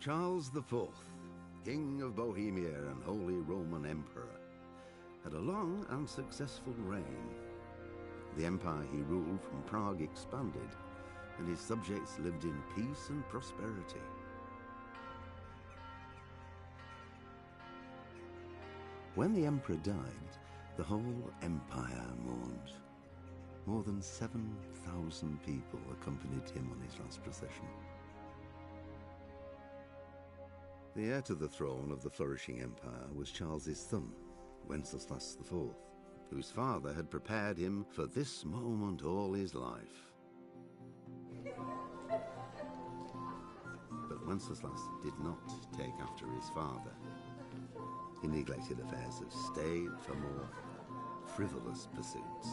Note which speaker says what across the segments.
Speaker 1: Charles IV, King of Bohemia and Holy Roman Emperor, had a long and successful reign. The empire he ruled from Prague expanded, and his subjects lived in peace and prosperity. When the emperor died, the whole empire mourned. More than 7,000 people accompanied him on his last procession. The heir to the throne of the flourishing empire was Charles's son, Wenceslas IV, whose father had prepared him for this moment all his life. But Wenceslas did not take after his father. He neglected affairs of state for more frivolous pursuits.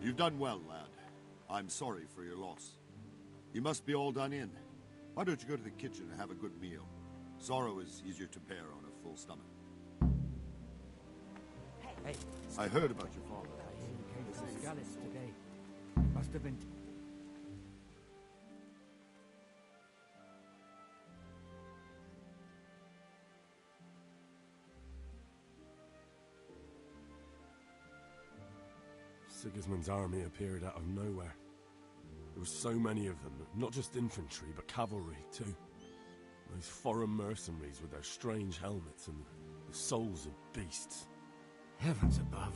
Speaker 2: You've done well, lad. I'm sorry for your loss. You must be all done in. Why don't you go to the kitchen and have a good meal? Sorrow is easier to bear on a full stomach.
Speaker 3: Hey.
Speaker 2: I heard about your father.
Speaker 3: He came from Gallus today. Must have been...
Speaker 4: Sigismund's army appeared out of nowhere. There were so many of them, not just infantry, but cavalry, too. Those foreign mercenaries with their strange helmets and the souls of beasts.
Speaker 3: Heavens above.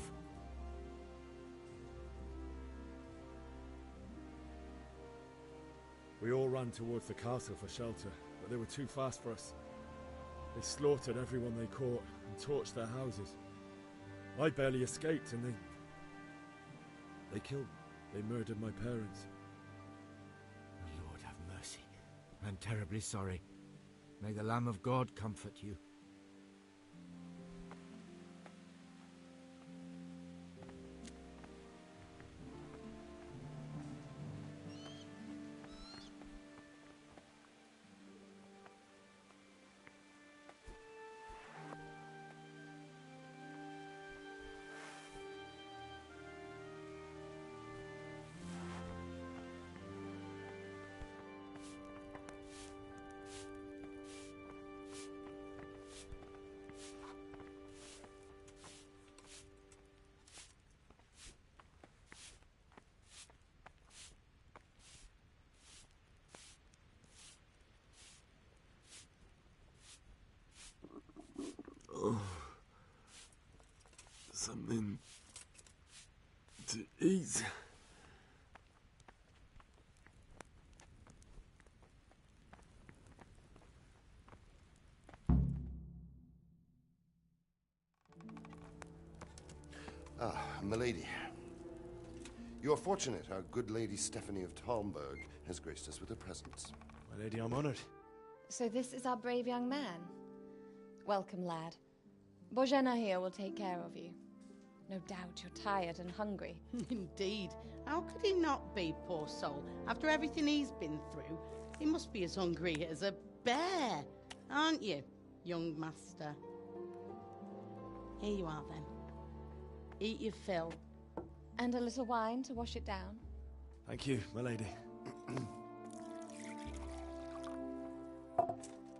Speaker 4: We all ran towards the castle for shelter, but they were too fast for us. They slaughtered everyone they caught and torched their houses. I barely escaped, and they killed me. They murdered my parents.
Speaker 3: The Lord have mercy. I'm terribly sorry. May the Lamb of God comfort you.
Speaker 4: Something to eat.
Speaker 5: Ah, milady. You are fortunate our good lady Stephanie of Talmberg has graced us with her presence.
Speaker 4: My lady, I'm honored.
Speaker 6: So this is our brave young man. Welcome, lad. Bozhena here will take care of you. No doubt you're tired and hungry.
Speaker 7: Indeed. How could he not be, poor soul? After everything he's been through, he must be as hungry as a bear. Aren't you, young master? Here you are, then. Eat your fill.
Speaker 6: And a little wine to wash it down.
Speaker 4: Thank you, my lady.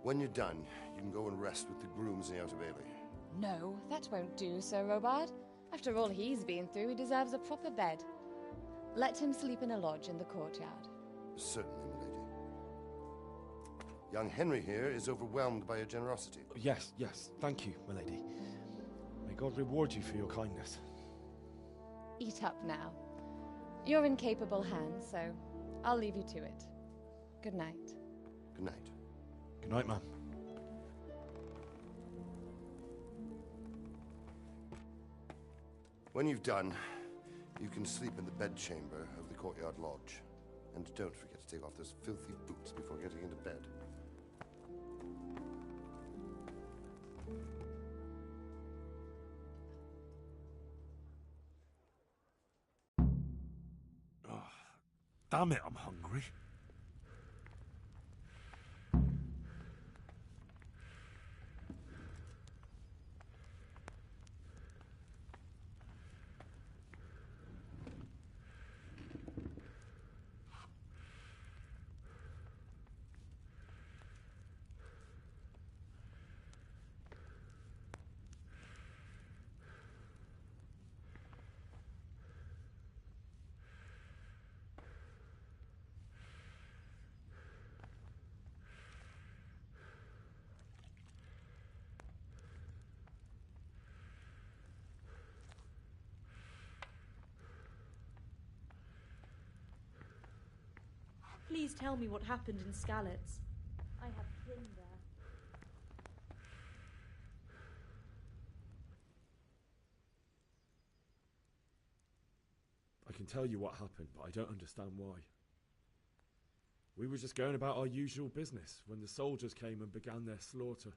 Speaker 5: When you're done, you can go and rest with the grooms in the Outer Bailey.
Speaker 6: No, that won't do, Sir Robard. After all he's been through, he deserves a proper bed. Let him sleep in a lodge in the courtyard.
Speaker 5: Certainly, milady. Young Henry here is overwhelmed by your generosity.
Speaker 4: Yes, yes. Thank you, my lady. May God reward you for your kindness.
Speaker 6: Eat up now. You're in capable hands, so I'll leave you to it. Good night.
Speaker 5: Good night.
Speaker 4: Good night, ma'am.
Speaker 5: When you've done, you can sleep in the bedchamber of the courtyard lodge. And don't forget to take off those filthy boots before getting into bed.
Speaker 4: Damn it, I'm hungry.
Speaker 8: Please tell me what happened in Skalitz. I have kin there.
Speaker 4: I can tell you what happened, but I don't understand why. We were just going about our usual business when the soldiers came and began their slaughter.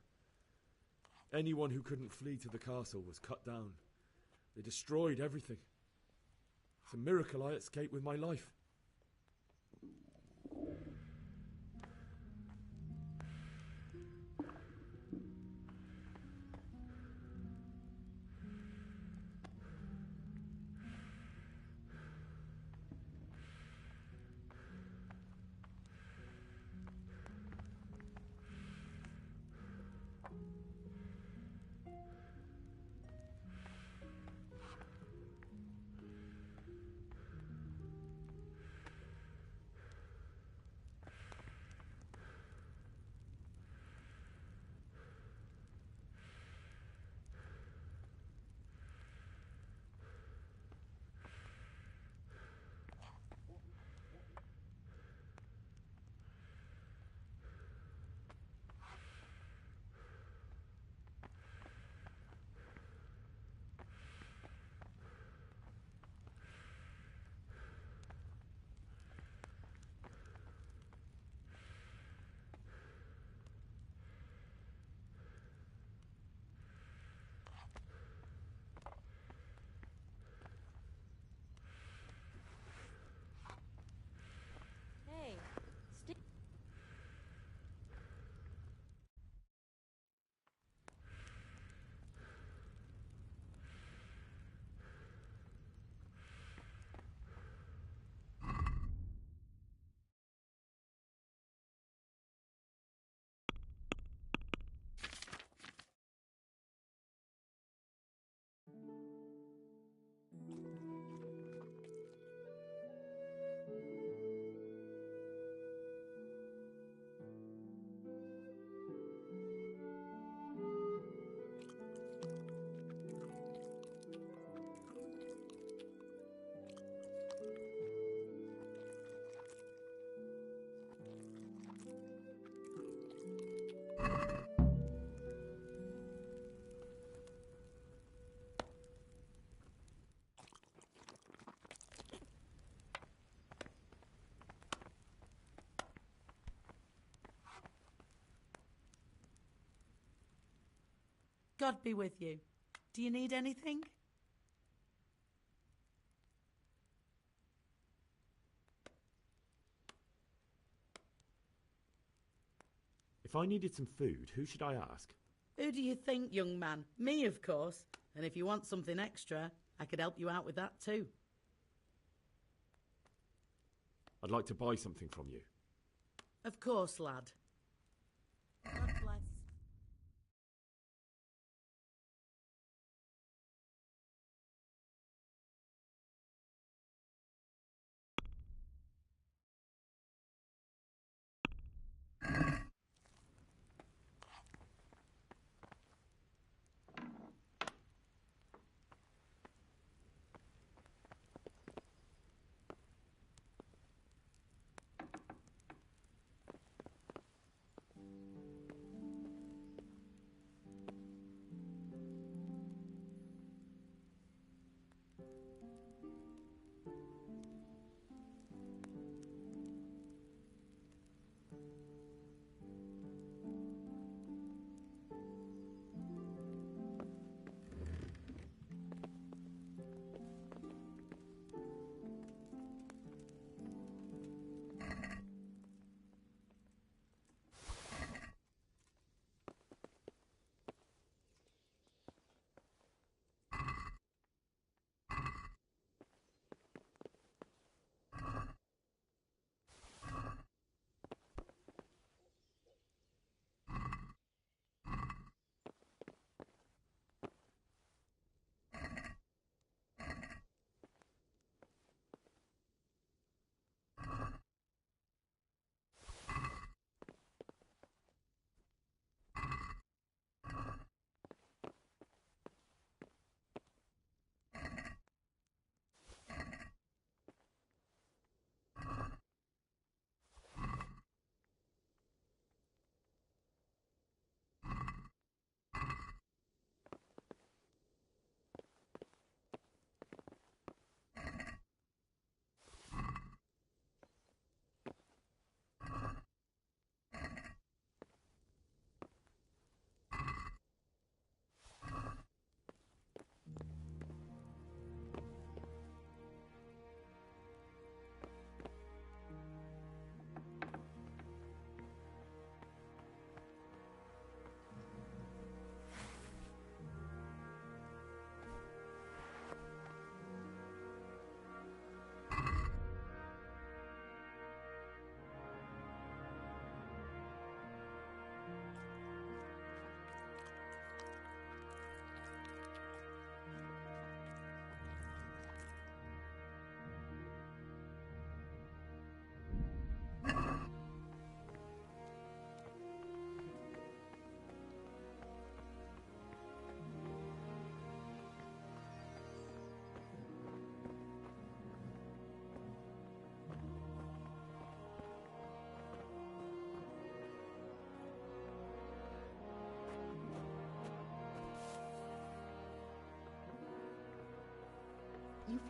Speaker 4: Anyone who couldn't flee to the castle was cut down. They destroyed everything. It's a miracle I escaped with my life.
Speaker 8: Hey, stick.
Speaker 7: God be with you. Do you need anything?
Speaker 4: If I needed some food, who should I ask?
Speaker 7: Who do you think, young man? Me, of course. And if you want something extra, I could help you out with that too.
Speaker 4: I'd like to buy something from you.
Speaker 7: Of course, lad. God bless.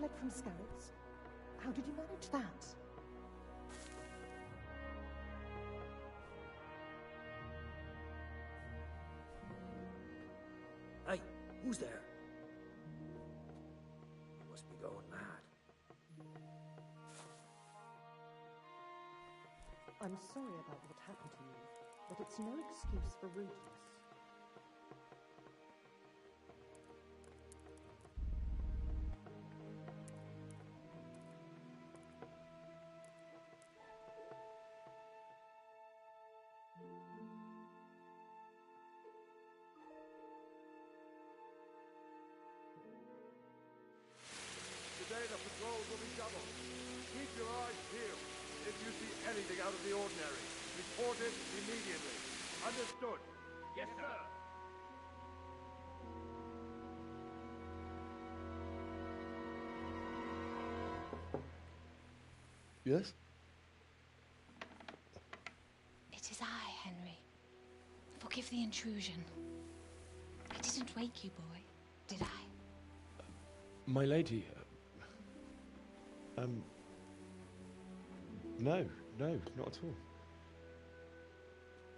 Speaker 9: fled from Skalitz? How did you manage that?
Speaker 10: Hey, who's there? Must be going mad.
Speaker 9: I'm sorry about what happened to you, but it's no excuse for rudeness.
Speaker 11: Today the patrols will be doubled. Keep your eyes peeled. If you see anything out of the ordinary, report it immediately. Understood? Yes, sir.
Speaker 5: Yes?
Speaker 6: It is I, Henry. Forgive the intrusion. I didn't wake you, boy, did I?
Speaker 4: My lady, no, not at all.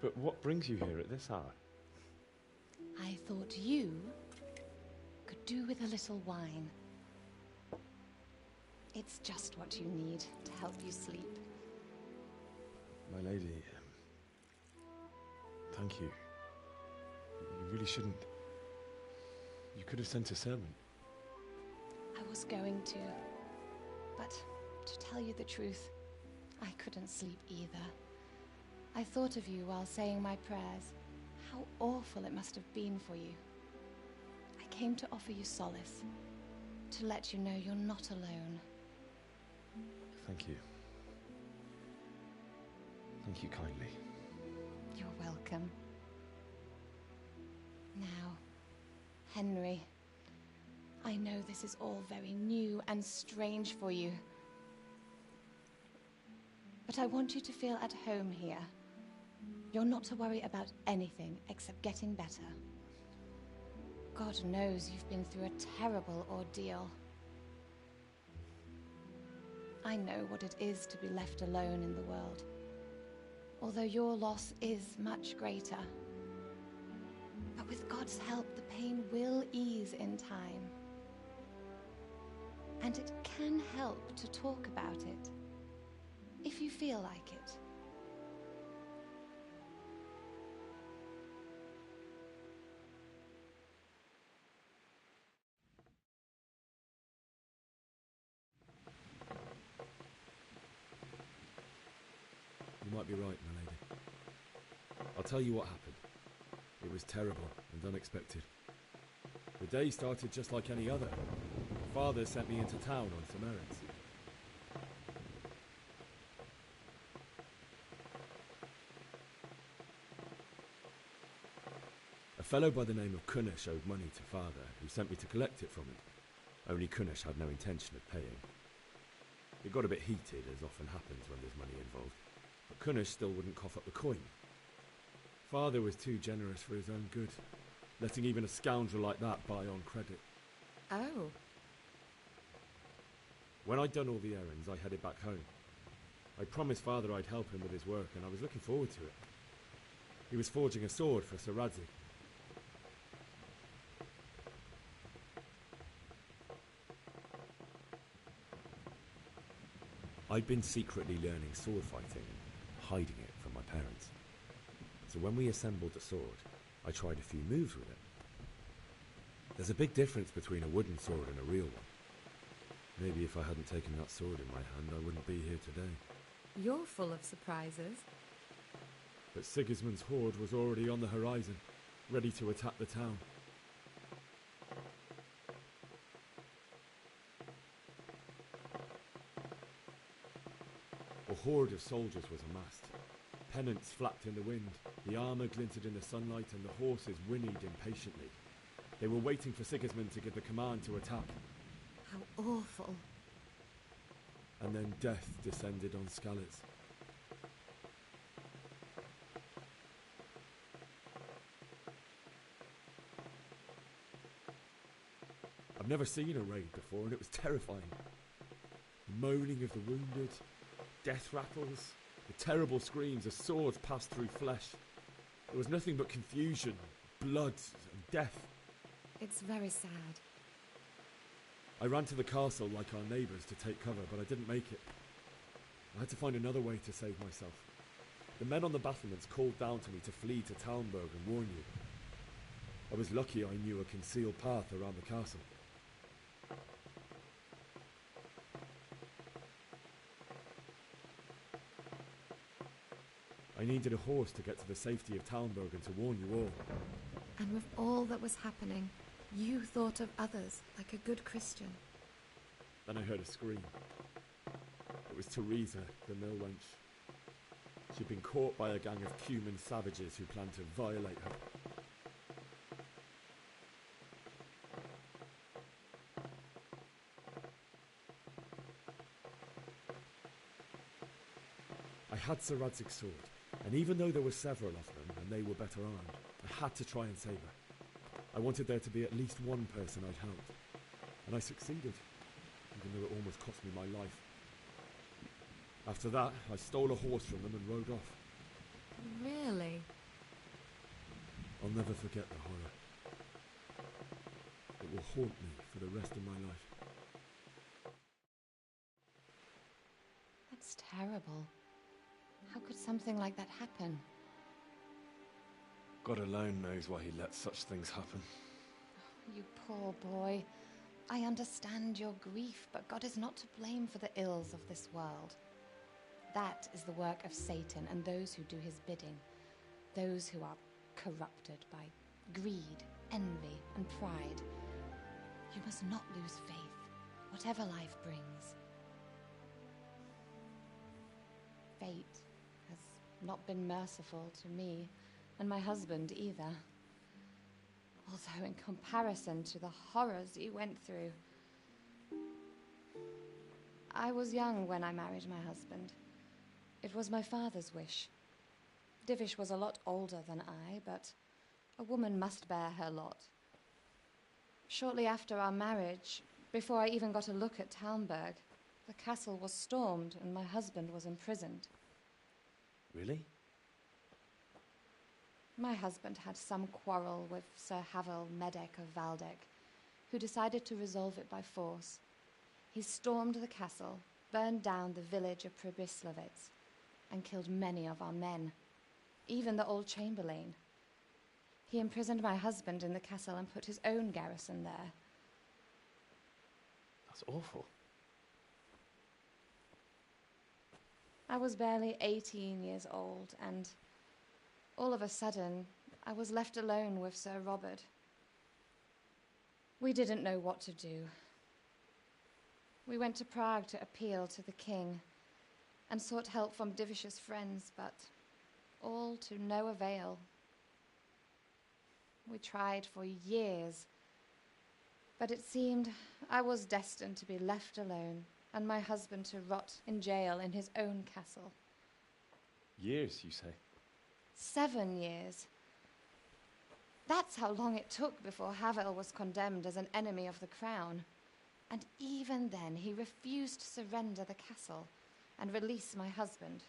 Speaker 4: But what brings you here at this hour?
Speaker 6: I thought you could do with a little wine. It's just what you need to help you sleep.
Speaker 4: My lady, thank you. You really shouldn't. You could have sent a servant.
Speaker 6: I was going to, but to tell you the truth, I couldn't sleep either. I thought of you while saying my prayers. How awful it must have been for you. I came to offer you solace, to let you know you're not alone.
Speaker 4: Thank you. Thank you kindly.
Speaker 6: You're welcome. Now, Henry, I know this is all very new and strange for you. But I want you to feel at home here. You're not to worry about anything except getting better. God knows you've been through a terrible ordeal. I know what it is to be left alone in the world, although your loss is much greater. But with God's help, the pain will ease in time. And it can help to talk about it, if you feel like it.
Speaker 4: You might be right, my lady. I'll tell you what happened. It was terrible and unexpected. The day started just like any other. Father sent me into town on some errands. A fellow by the name of Kunesh owed money to Father, who sent me to collect it from him. Only Kunesh had no intention of paying. It got a bit heated, as often happens when there's money involved, but Kunesh still wouldn't cough up the coin. Father was too generous for his own good, letting even a scoundrel like that buy on credit.
Speaker 6: Oh.
Speaker 4: When I'd done all the errands, I headed back home. I promised Father I'd help him with his work, and I was looking forward to it. He was forging a sword for Sir Radzig. I'd been secretly learning sword fighting and hiding it from my parents. So when we assembled the sword, I tried a few moves with it. There's a big difference between a wooden sword and a real one. Maybe if I hadn't taken that sword in my hand, I wouldn't be here today.
Speaker 12: You're full of surprises.
Speaker 4: But Sigismund's horde was already on the horizon, ready to attack the town. A horde of soldiers was amassed. Pennants flapped in the wind, the armour glinted in the sunlight, and the horses whinnied impatiently. They were waiting for Sigismund to give the command to attack.
Speaker 12: How awful.
Speaker 4: And then death descended on Skalitz. I've never seen a raid before, and it was terrifying. The moaning of the wounded, death rattles, the terrible screams as swords passed through flesh. There was nothing but confusion, blood, and death.
Speaker 12: It's very sad.
Speaker 4: I ran to the castle like our neighbours to take cover, but I didn't make it. I had to find another way to save myself. The men on the battlements called down to me to flee to Talmberg and warn you. I was lucky I knew a concealed path around the castle. I needed a horse to get to the safety of Talmberg and to warn you all.
Speaker 12: And with all that was happening, you thought of others like a good Christian.
Speaker 4: Then I heard a scream. It was Teresa, the mill wench. She'd been caught by a gang of Cuman savages who planned to violate her. I had Sir Radzig's sword, and even though there were several of them and they were better armed, I had to try and save her. I wanted there to be at least one person I'd helped, and I succeeded, even though it almost cost me my life. After that, I stole a horse from them and rode off.
Speaker 12: Really?
Speaker 4: I'll never forget the horror. It will haunt me for the rest of my life.
Speaker 6: That's terrible. How could something like that happen?
Speaker 13: God alone knows why he lets such things happen.
Speaker 6: You poor boy. I understand your grief, but God is not to blame for the ills of this world. That is the work of Satan and those who do his bidding. Those who are corrupted by greed, envy, and pride. You must not lose faith, whatever life brings. Fate has not been merciful to me, and my husband either. Although in comparison to the horrors he went through. I was young when I married my husband. It was my father's wish. Divish was a lot older than I, but a woman must bear her lot. Shortly after our marriage, before I even got a look at Talmberg, the castle was stormed and my husband was imprisoned.
Speaker 13: Really?
Speaker 6: My husband had some quarrel with Sir Havel Medek of Valdek, who decided to resolve it by force. He stormed the castle, burned down the village of Pribyslavitz, and killed many of our men, even the old chamberlain. He imprisoned my husband in the castle and put his own garrison there.
Speaker 13: That's awful.
Speaker 6: I was barely 18 years old, and all of a sudden, I was left alone with Sir Robert. We didn't know what to do. We went to Prague to appeal to the king and sought help from Divish's friends, but all to no avail. We tried for years, but it seemed I was destined to be left alone and my husband to rot in jail in his own castle.
Speaker 13: Years, you say?
Speaker 6: 7 years. That's how long it took before Havel was condemned as an enemy of the crown. And even then, he refused to surrender the castle and release my husband.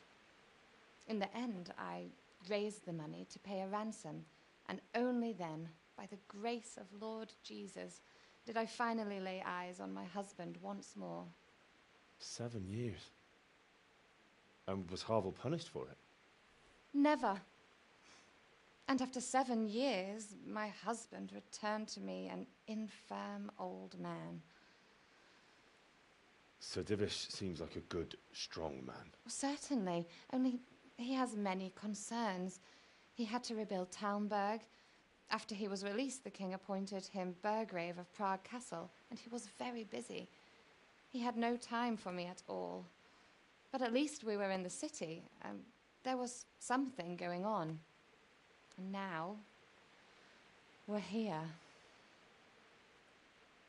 Speaker 6: In the end, I raised the money to pay a ransom, and only then, by the grace of Lord Jesus, did I finally lay eyes on my husband once more.
Speaker 13: 7 years? And was Havel punished for it?
Speaker 6: Never. And after 7 years, my husband returned to me an infirm old man.
Speaker 13: Sir Divish seems like a good, strong man.
Speaker 6: Certainly, only he has many concerns. He had to rebuild Talmberg. After he was released, the king appointed him Burgrave of Prague Castle, and he was very busy. He had no time for me at all. But at least we were in the city, and there was something going on. And now, we're here.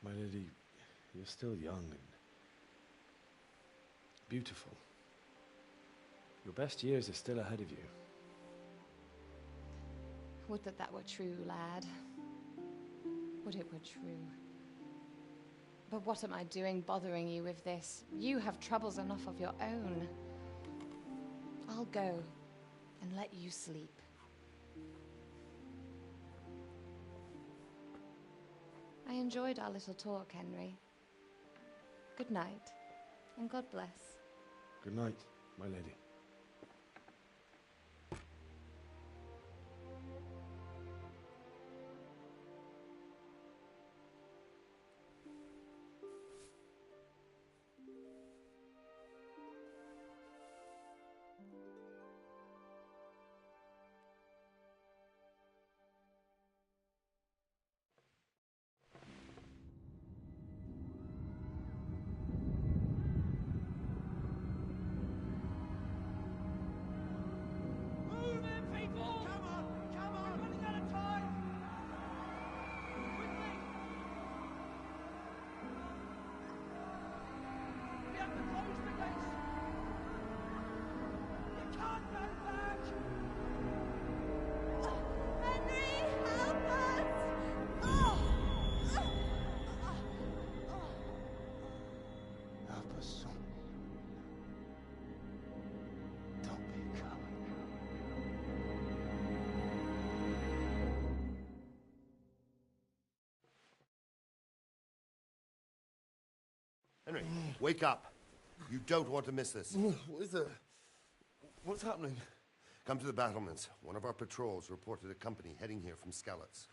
Speaker 13: My lady, you're still young and beautiful. Your best years are still ahead of you.
Speaker 6: Would that that were true, lad. Would it were true. But what am I doing bothering you with this? You have troubles enough of your own. I'll go and let you sleep. I enjoyed our little talk, Henry. Good night, and God bless.
Speaker 13: Good night, my lady.
Speaker 5: Henry, wake up. You don't want to miss this.
Speaker 14: What is it? What's happening?
Speaker 5: Come to the battlements. One of our patrols reported a company heading here from Skalitz.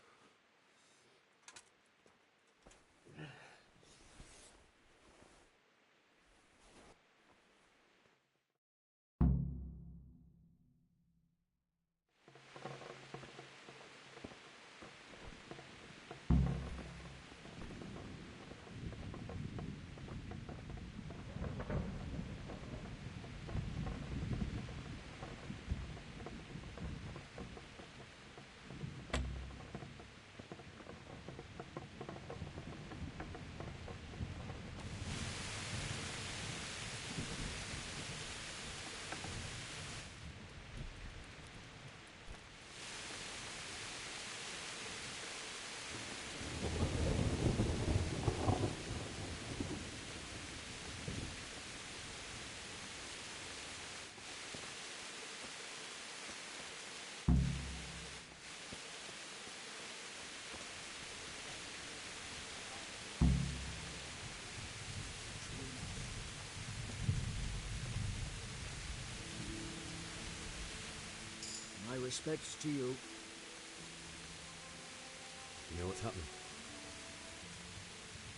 Speaker 10: My respects to you.
Speaker 13: You know what's happening?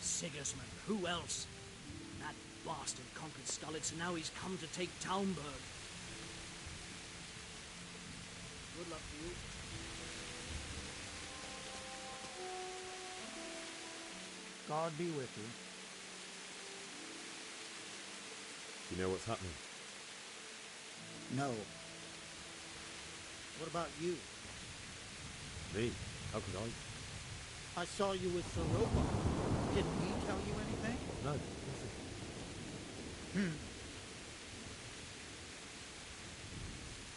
Speaker 15: Sigismund, who else? That bastard conquered Skalitz, and now he's come to take Talmberg. Good luck to you. God be with you.
Speaker 13: You know what's happening?
Speaker 15: No. What about you?
Speaker 13: Me? How could I?
Speaker 15: I saw you with Sir Robot. Didn't he tell you anything?
Speaker 13: No, nothing.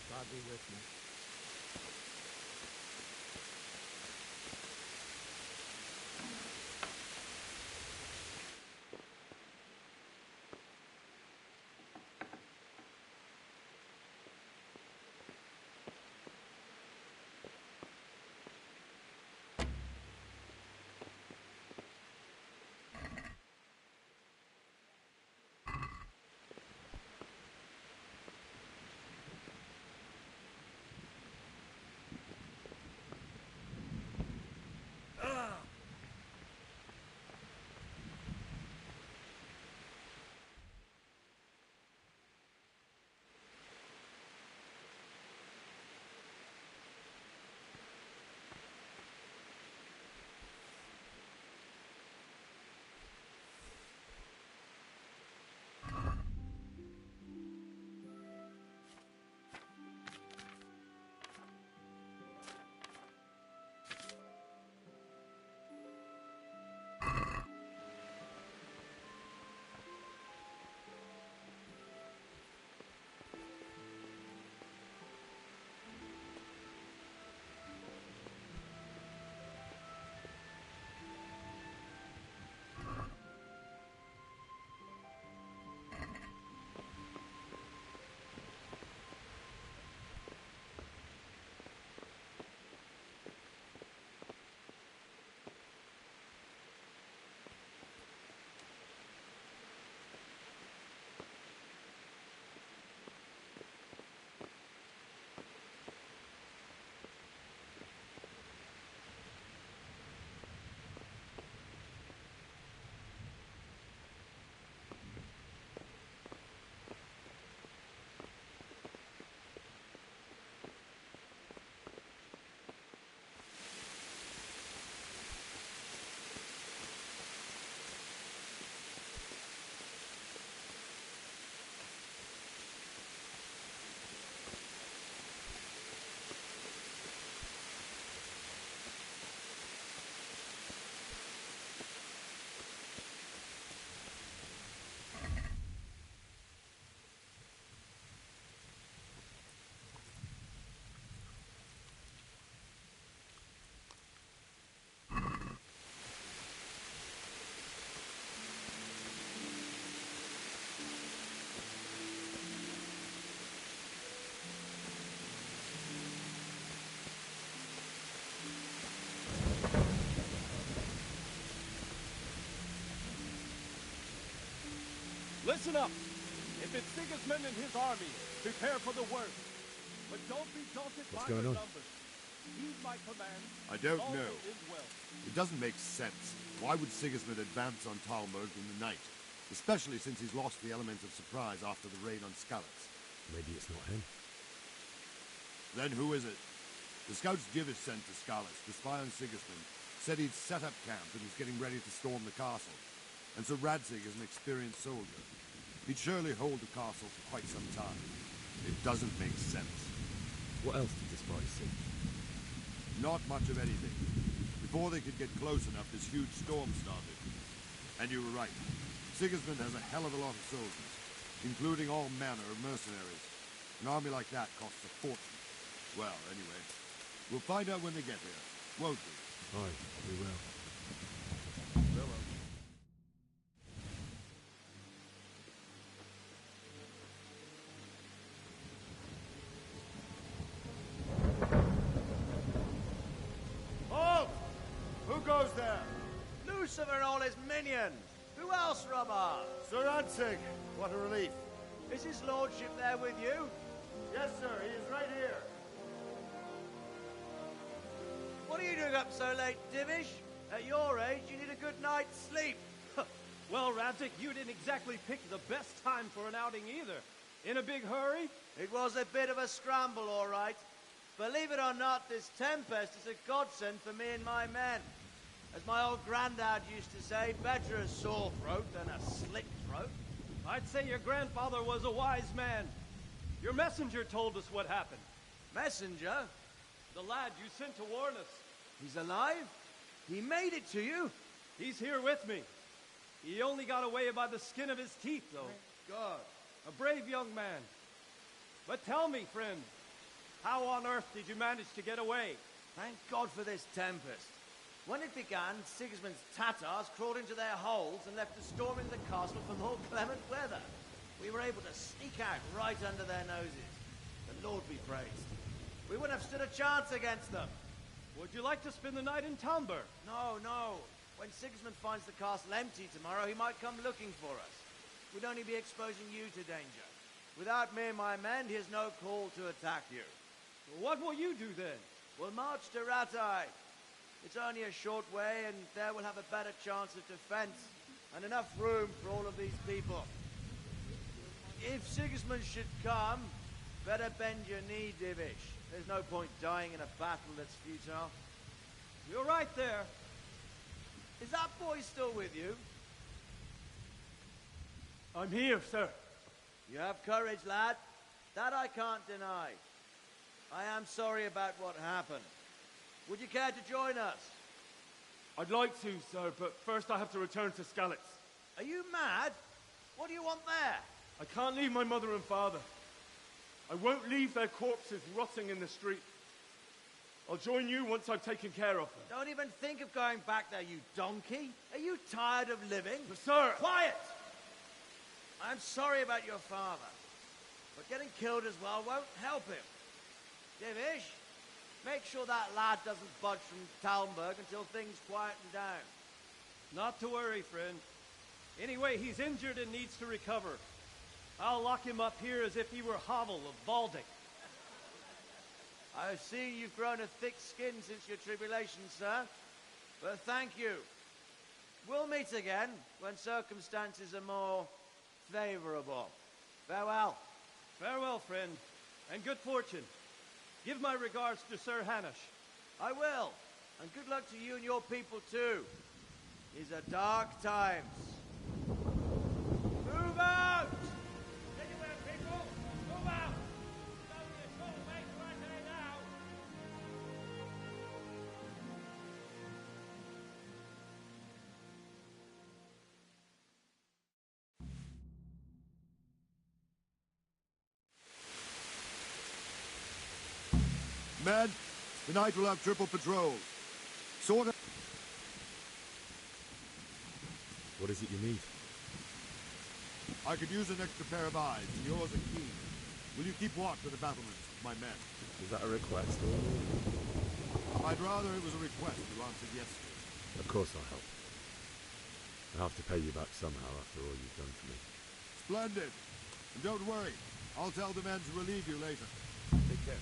Speaker 15: God be with you.
Speaker 11: Listen up! If it's Sigismund and his army, prepare for the worst. But don't be daunted by
Speaker 4: going
Speaker 11: the
Speaker 4: on?
Speaker 11: numbers. Heed my command.
Speaker 2: I don't
Speaker 11: all
Speaker 2: know.
Speaker 11: is well.
Speaker 2: It doesn't make sense. Why would Sigismund advance on Talmberg in the night? Especially since he's lost the element of surprise after the raid on Skalitz.
Speaker 4: Maybe it's not him.
Speaker 2: Then who is it? The scouts Divish sent to Skalitz to spy on Sigismund said he'd set up camp and was getting ready to storm the castle. And so Radzig is an experienced soldier. He'd surely hold the castle for quite some time. It doesn't make sense.
Speaker 4: What else did the spies see?
Speaker 2: Not much of anything. Before they could get close enough, this huge storm started. And you were right. Sigismund has a hell of a lot of soldiers, including all manner of mercenaries. An army like that costs a fortune. Well, anyway, we'll find out when they get here, won't we?
Speaker 4: Aye, we will.
Speaker 2: Farewell.
Speaker 11: Halt! Who goes there?
Speaker 16: Lucifer and all his minions! Who else, Robert?
Speaker 2: Sir Radzig, what a relief.
Speaker 16: Is his lordship there with you?
Speaker 11: Yes, sir. He is right here.
Speaker 16: What are you doing up so late, Divish? At your age, you need a good night's sleep.
Speaker 11: Well, Radzig, you didn't exactly pick the best time for an outing either. In a big hurry?
Speaker 16: It was a bit of a scramble, all right. Believe it or not, this tempest is a godsend for me and my men. As my old granddad used to say, better a sore throat than a slit throat.
Speaker 11: I'd say your grandfather was a wise man. Your messenger told us what happened.
Speaker 16: Messenger?
Speaker 11: The lad you sent to warn us.
Speaker 16: He's alive? He made it to you?
Speaker 11: He's here with me. He only got away by the skin of his teeth, though.
Speaker 16: Thank God.
Speaker 11: A brave young man. But tell me, friend, how on earth did you manage to get away?
Speaker 16: Thank God for this tempest. When it began, Sigismund's Tatars crawled into their holes and left us storming the castle for more clement weather. We were able to sneak out right under their noses. The Lord be praised. We wouldn't have stood a chance against them.
Speaker 11: Would you like to spend the night in Talmberg?
Speaker 16: No, no. When Sigismund finds the castle empty tomorrow, he might come looking for us. We'd only be exposing you to danger. Without me and my men, he has no call to attack you.
Speaker 11: What will you do then?
Speaker 16: We'll march to Rattay. It's only a short way, and there we'll have a better chance of defense and enough room for all of these people. If Sigismund should come, better bend your knee, Divish. There's no point dying in a battle that's futile.
Speaker 11: You're right there.
Speaker 16: Is that boy still with you?
Speaker 11: I'm here, sir.
Speaker 16: You have courage, lad. That I can't deny. I am sorry about what happened. Would you care to join us?
Speaker 11: I'd like to, sir, but first I have to return to Skalitz.
Speaker 16: Are you mad? What do you want there?
Speaker 11: I can't leave my mother and father. I won't leave their corpses rotting in the street. I'll join you once I've taken care of them.
Speaker 16: Don't even think of going back there, you donkey. Are you tired of living?
Speaker 11: But, sir!
Speaker 16: Quiet! I'm sorry about your father, but getting killed as well won't help him. Divish, make sure that lad doesn't budge from Talmberg until things quieten down.
Speaker 11: Not to worry, friend. Anyway, he's injured and needs to recover. I'll lock him up here as if he were Havel of Valdic.
Speaker 16: I see you've grown a thick skin since your tribulation, sir. But thank you. We'll meet again when circumstances are more favorable. Farewell.
Speaker 11: Farewell, friend, and good fortune. Give my regards to Sir Hanush.
Speaker 16: I will. And good luck to you and your people, too. These are dark times. Move out!
Speaker 11: Anywhere, people! Move out! It's only a short way to Rattay now!
Speaker 2: Men, tonight we'll have triple patrols. Sort of...
Speaker 4: What is it you need?
Speaker 2: I could use an extra pair of eyes, and yours are keen. Will you keep watch with the battlements, my men?
Speaker 4: Is that a request?
Speaker 2: I'd rather it was a request you answered yesterday.
Speaker 4: Of course I'll help. I have to pay you back somehow after all you've done for me.
Speaker 2: Splendid. And don't worry. I'll tell the men to relieve you later.
Speaker 11: Take care.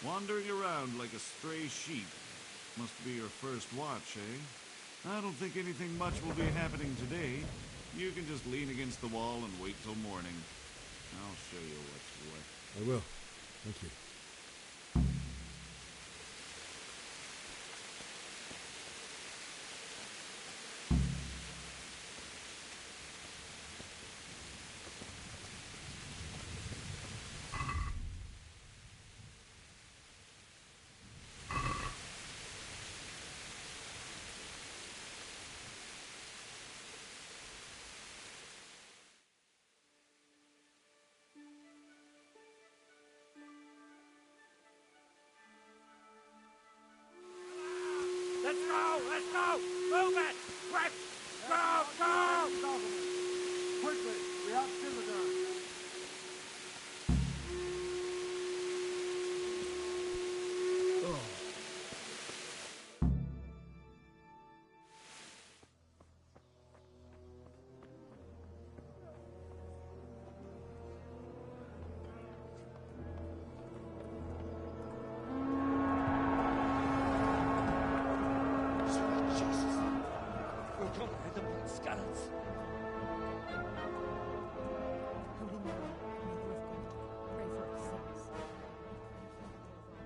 Speaker 17: Wandering around like a stray sheep. Must be your first watch, eh? I don't think anything much will be happening today. You can just lean against the wall and wait till morning. I'll show you what's what.
Speaker 4: I will. Thank you.
Speaker 11: Let's go! Let's go! Move it! Quick! Go! Go! Quickly! We have Silverburn!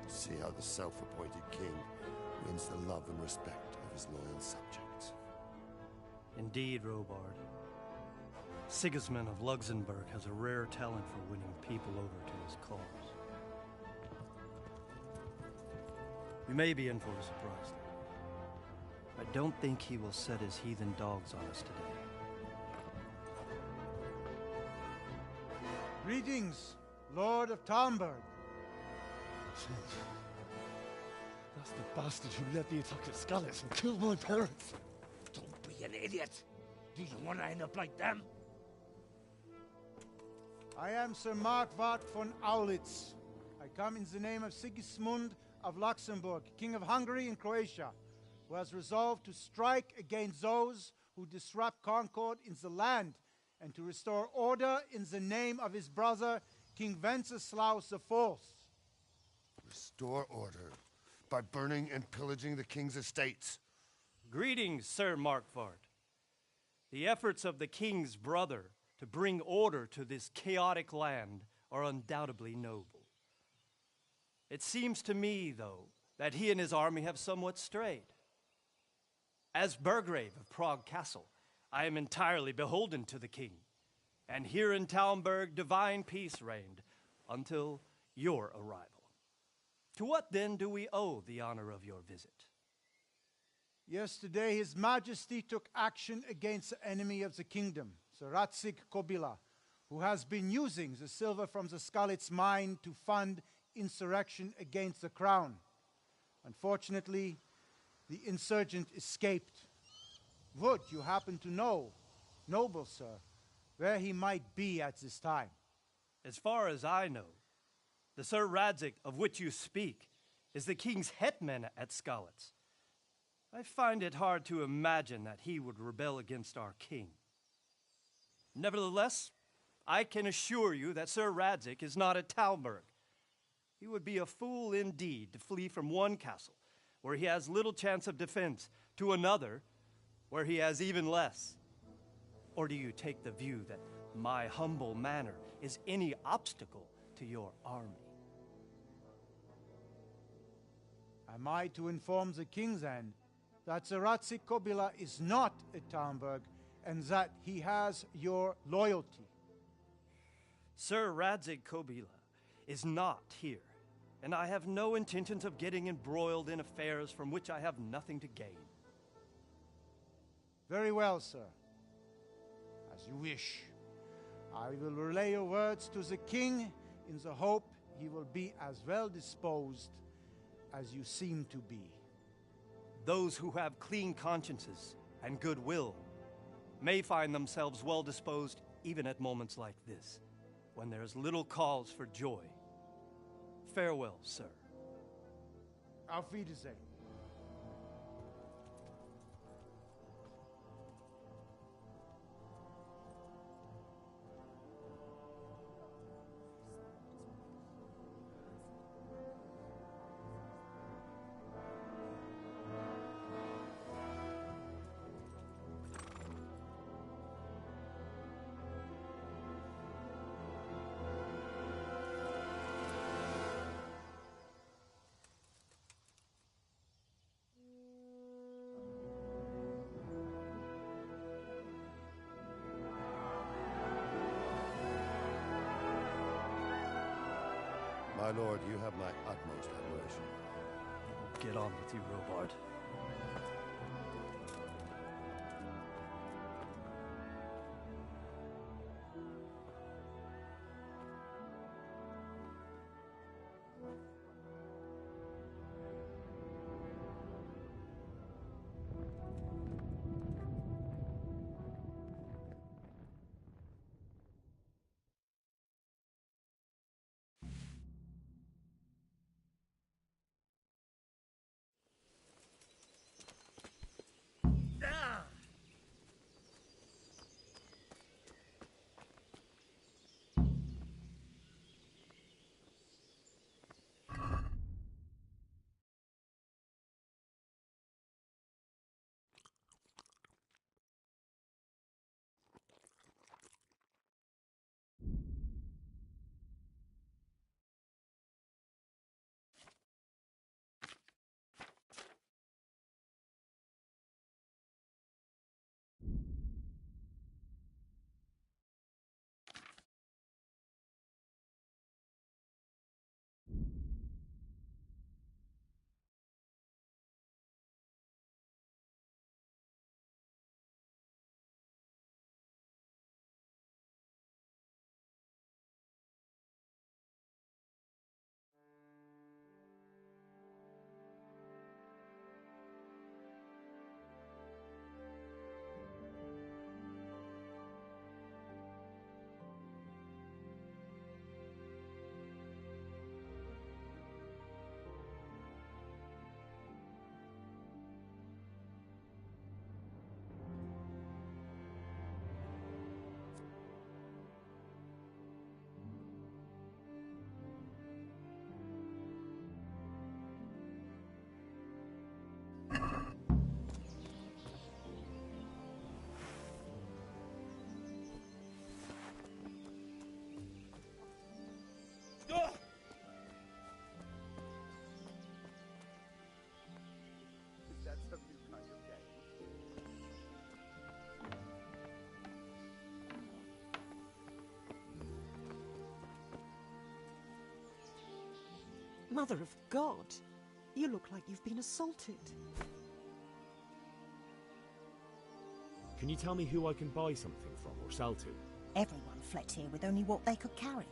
Speaker 5: See how the self-appointed king wins the love and respect of his loyal subjects.
Speaker 18: Indeed, Robard. Sigismund of Luxembourg has a rare talent for winning people over to his cause. We may be in for a surprise, though. I don't think he will set his heathen dogs on us today.
Speaker 19: Greetings, Lord of Talmberg.
Speaker 14: That's the bastard who led the attack at Skalitz and killed my parents.
Speaker 11: Don't be an idiot. Do you want to end up like them?
Speaker 19: I am Sir Markvart von Aulitz. I come in the name of Sigismund of Luxembourg, King of Hungary and Croatia, who has resolved to strike against those who disrupt concord in the land and to restore order in the name of his brother, King Wenceslaus IV.
Speaker 5: Restore order by burning and pillaging the king's estates.
Speaker 18: Greetings, Sir Markvart. The efforts of the king's brother to bring order to this chaotic land are undoubtedly noble. It seems to me, though, that he and his army have somewhat strayed. As Burgrave of Prague Castle, I am entirely beholden to the king, and here in Talmberg divine peace reigned until your arrival. To what then do we owe the honor of your visit?
Speaker 19: Yesterday, His Majesty took action against the enemy of the kingdom, Sir Ratzik Kobila, who has been using the silver from the Skalitz mine to fund insurrection against the crown. Unfortunately, the insurgent escaped. Would you happen to know, noble sir, where he might be at this time?
Speaker 18: As far as I know, the Sir Radzik of which you speak is the king's hetman at Skalitz. I find it hard to imagine that he would rebel against our king. Nevertheless, I can assure you that Sir Radzik is not at Talmberg. He would be a fool indeed to flee from one castle, where he has little chance of defense, to another, where he has even less. Or do you take the view that my humble manor is any obstacle to your army?
Speaker 19: Am I to inform the king then that Sir Ratzik Kobila is not at Talmberg and that he has your loyalty?
Speaker 18: Sir Radzik Kobila is not here, and I have no intentions of getting embroiled in affairs from which I have nothing to gain.
Speaker 19: Very well, sir. As you wish. I will relay your words to the king in the hope he will be as well disposed as you seem to be.
Speaker 18: Those who have clean consciences and goodwill may find themselves well disposed even at moments like this, when there is little cause for joy. Farewell, sir.
Speaker 19: Auf Wiedersehen.
Speaker 5: My lord, you have my utmost admiration.
Speaker 18: Get on with you, Robard.
Speaker 9: Mother of God, you look like you've been assaulted.
Speaker 13: Can you tell me who I can buy something from or sell to?
Speaker 20: Everyone fled here with only what they could carry.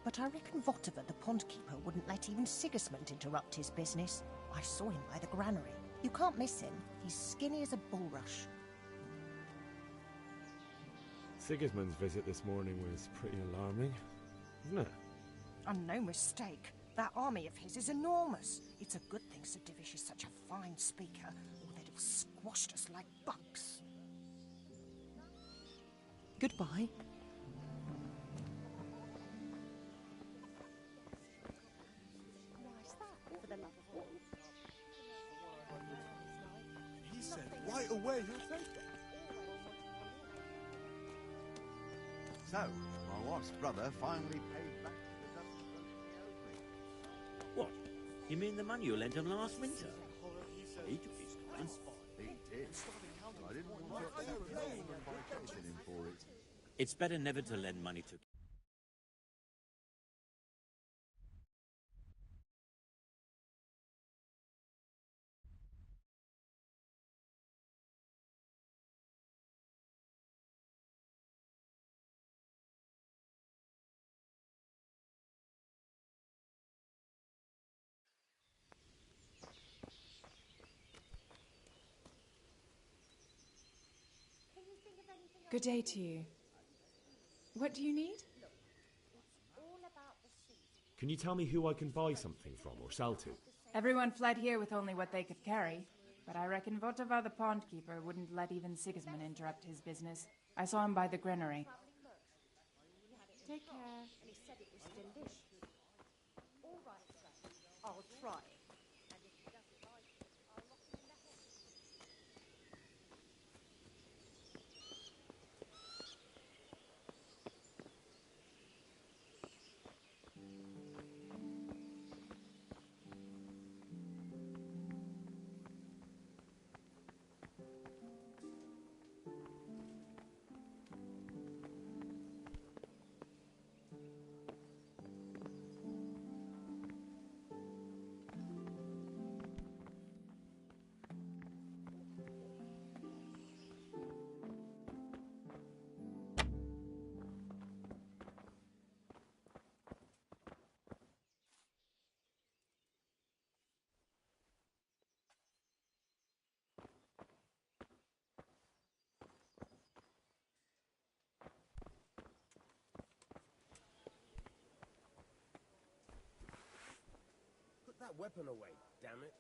Speaker 20: But I reckon Votiver the pond keeper wouldn't let even Sigismund interrupt his business. I saw him by the granary. You can't miss him. He's skinny as a bulrush.
Speaker 13: Sigismund's visit this morning was pretty alarming, wasn't it?
Speaker 20: And no mistake. That army of his is enormous. It's a good thing Sir Divish is such a fine speaker, or they'd have squashed us like bugs.
Speaker 9: Goodbye.
Speaker 11: He said right away he'll take them.
Speaker 21: So, my wife's brother finally paid back the dozen groats he owed me.
Speaker 22: What? You mean the money you lent him last winter? He took his time.
Speaker 21: He did. I didn't want to upset him by catching him for it.
Speaker 22: It's better never to lend money to...
Speaker 23: Good day to you. What do you need?
Speaker 13: Can you tell me who I can buy something from or sell to?
Speaker 23: Everyone fled here with only what they could carry, but I reckon Votiver the pond keeper wouldn't let even Sigismund interrupt his business. I saw him by the granary. Take care.
Speaker 9: And he said it was delicious. All right, sir. I'll try it. And if he doesn't like it, I'll lock him in the head.
Speaker 24: Put that weapon away, damn it.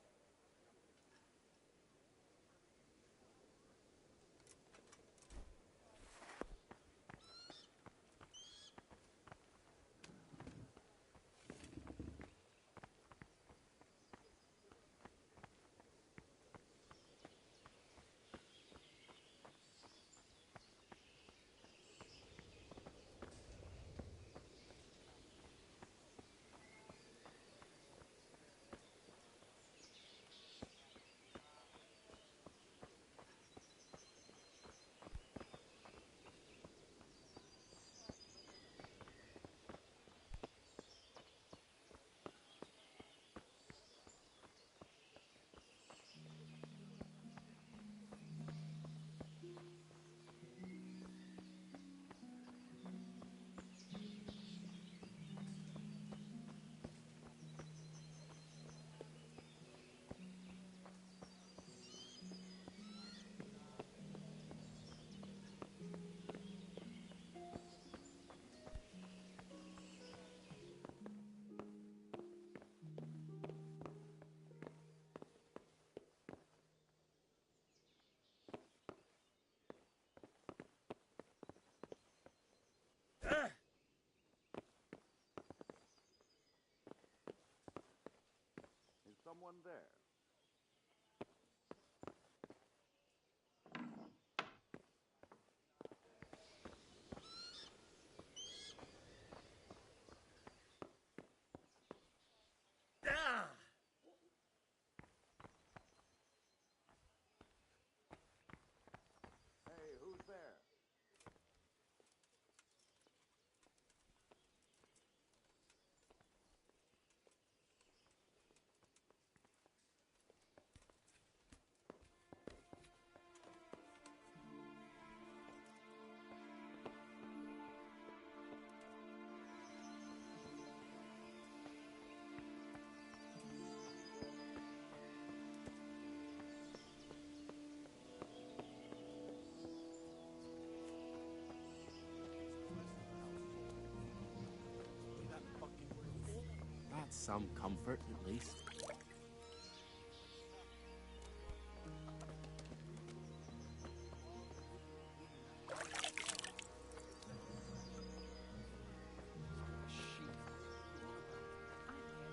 Speaker 11: Is someone there? Hey, who's there?
Speaker 22: some comfort, at least.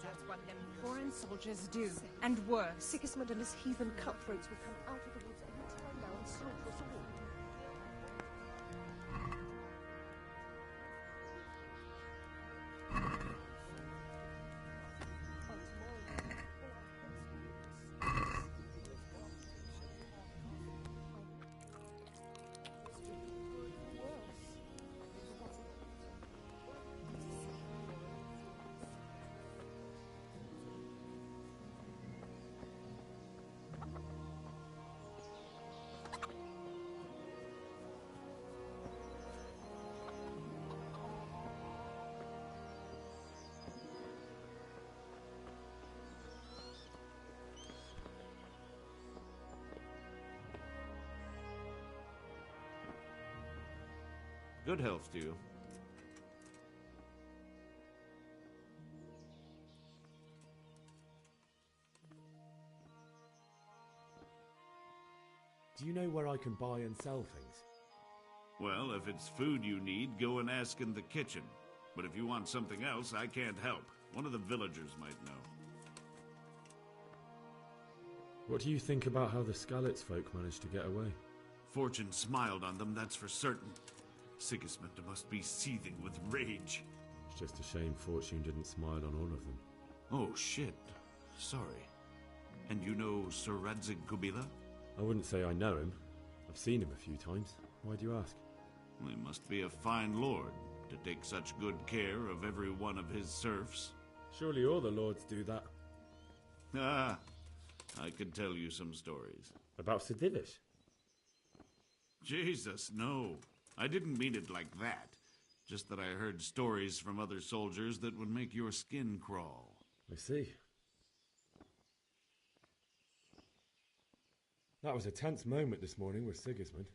Speaker 23: That's what them foreign soldiers do, and worse.
Speaker 20: Sigismund and his heathen cutthroats will come out of the woods any time now and slaughter us all.
Speaker 17: Good health to you.
Speaker 4: Do you know where I can buy and sell things?
Speaker 17: Well, if it's food you need, go and ask in the kitchen. But if you want something else, I can't help. One of the villagers might know.
Speaker 4: What do you think about how the Skalitz folk managed to get away?
Speaker 17: Fortune smiled on them, that's for certain. Sigismund must be seething with rage.
Speaker 4: It's just a shame Fortune didn't smile on all of them.
Speaker 17: Oh, shit. Sorry. And you know Sir Radzig Kobyla?
Speaker 4: I wouldn't say I know him. I've seen him a few times. Why do you ask?
Speaker 17: Well, he must be a fine lord to take such good care of every one of his serfs.
Speaker 4: Surely all the lords do that.
Speaker 17: Ah, I could tell you some stories.
Speaker 4: About Sir Divish?
Speaker 17: Jesus, no. I didn't mean it like that. Just that I heard stories from other soldiers that would make your skin crawl.
Speaker 4: I see. That was a tense moment this morning with Sigismund.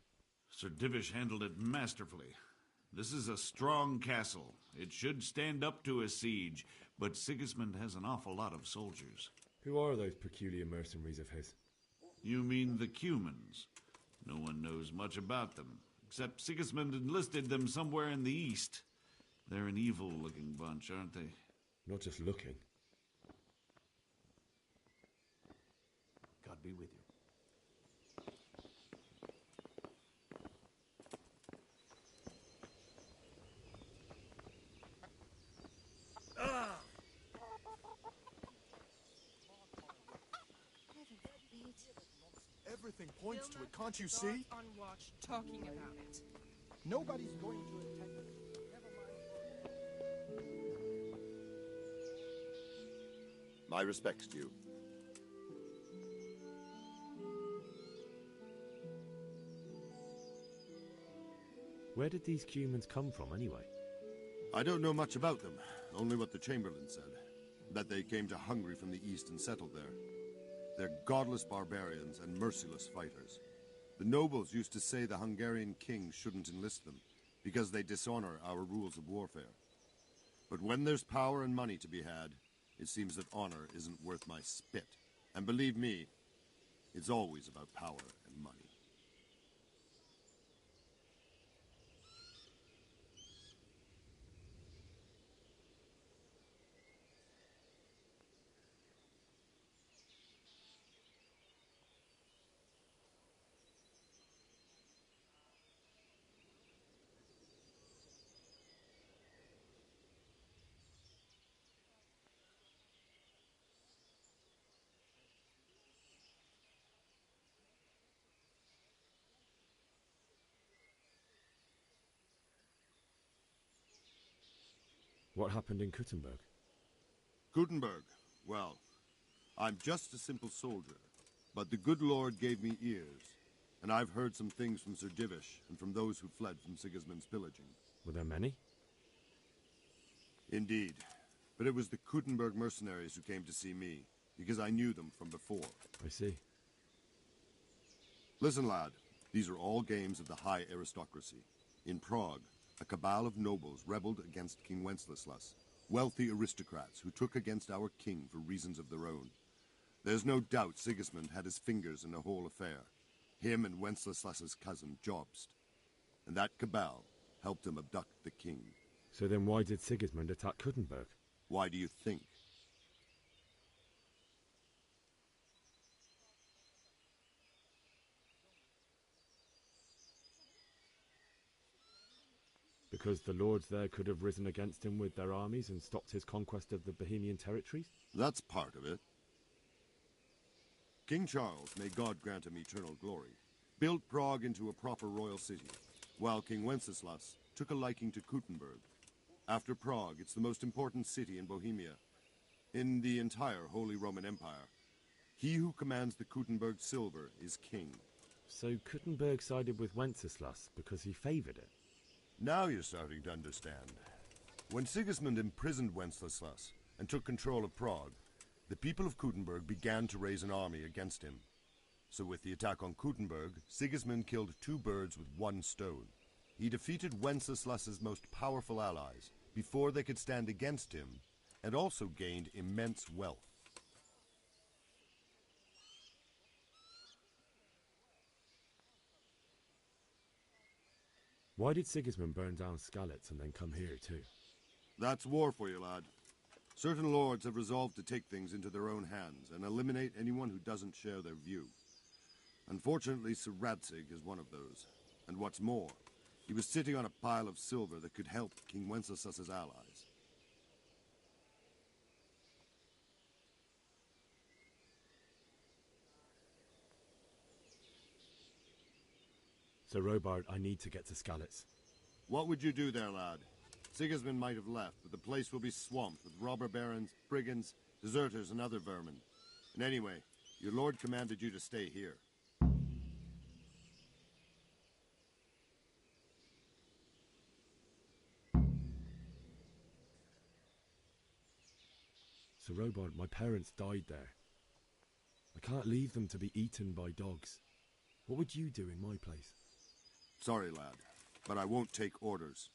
Speaker 17: Sir Divish handled it masterfully. This is a strong castle. It should stand up to a siege, but Sigismund has an awful lot of soldiers.
Speaker 4: Who are those peculiar mercenaries of his?
Speaker 17: You mean the Cumans? No one knows much about them, except Sigismund enlisted them somewhere in the east. They're an evil-looking bunch, aren't they?
Speaker 4: Not just looking.
Speaker 22: God be with you.
Speaker 1: Everything points to it, can't you see?
Speaker 23: On watch, talking about it.
Speaker 1: Nobody's going to attack.
Speaker 5: My respects to you.
Speaker 4: Where did these Cumans come from, anyway?
Speaker 2: I don't know much about them, only what the Chamberlain said. That they came to Hungary from the east and settled there. They're godless barbarians and merciless fighters. The nobles used to say the Hungarian king shouldn't enlist them, because they dishonor our rules of warfare. But when there's power and money to be had, it seems that honor isn't worth my spit. And believe me, it's always about power and money.
Speaker 4: What happened in Kuttenberg?
Speaker 2: Kuttenberg? Well, I'm just a simple soldier, but the good Lord gave me ears, and I've heard some things from Sir Divish and from those who fled from Sigismund's pillaging.
Speaker 4: Were there many?
Speaker 2: Indeed, but it was the Kuttenberg mercenaries who came to see me, because I knew them from before.
Speaker 4: I see.
Speaker 2: Listen, lad, these are all games of the high aristocracy. In Prague, a cabal of nobles rebelled against King Wenceslas, wealthy aristocrats who took against our king for reasons of their own. There's no doubt Sigismund had his fingers in the whole affair. Him and Wenceslas's cousin, Jobst. And that cabal helped him abduct the king.
Speaker 4: So then why did Sigismund attack Kuttenberg?
Speaker 2: Why do you think?
Speaker 4: Because the lords there could have risen against him with their armies and stopped his conquest of the Bohemian territories?
Speaker 2: That's part of it. King Charles, may God grant him eternal glory, built Prague into a proper royal city, while King Wenceslas took a liking to Kuttenberg. After Prague, it's the most important city in Bohemia, in the entire Holy Roman Empire. He who commands the Kuttenberg silver is king.
Speaker 4: So Kuttenberg sided with Wenceslas because he favoured it?
Speaker 2: Now you're starting to understand. When Sigismund imprisoned Wenceslas and took control of Prague, the people of Kuttenberg began to raise an army against him. So with the attack on Kuttenberg, Sigismund killed two birds with one stone. He defeated Wenceslas's most powerful allies before they could stand against him, and also gained immense wealth.
Speaker 4: Why did Sigismund burn down Skalitz and then come here too?
Speaker 2: That's war for you, lad. Certain lords have resolved to take things into their own hands and eliminate anyone who doesn't share their view. Unfortunately, Sir Radzig is one of those. And what's more, he was sitting on a pile of silver that could help King Wenceslas's allies.
Speaker 4: Sir Robard, I need to get to Skalitz.
Speaker 2: What would you do there, lad? Sigismund might have left, but the place will be swamped with robber barons, brigands, deserters, and other vermin. And anyway, your lord commanded you to stay here.
Speaker 4: Sir Robard, my parents died there. I can't leave them to be eaten by dogs. What would you do in my place?
Speaker 2: Sorry, lad, but I won't take orders.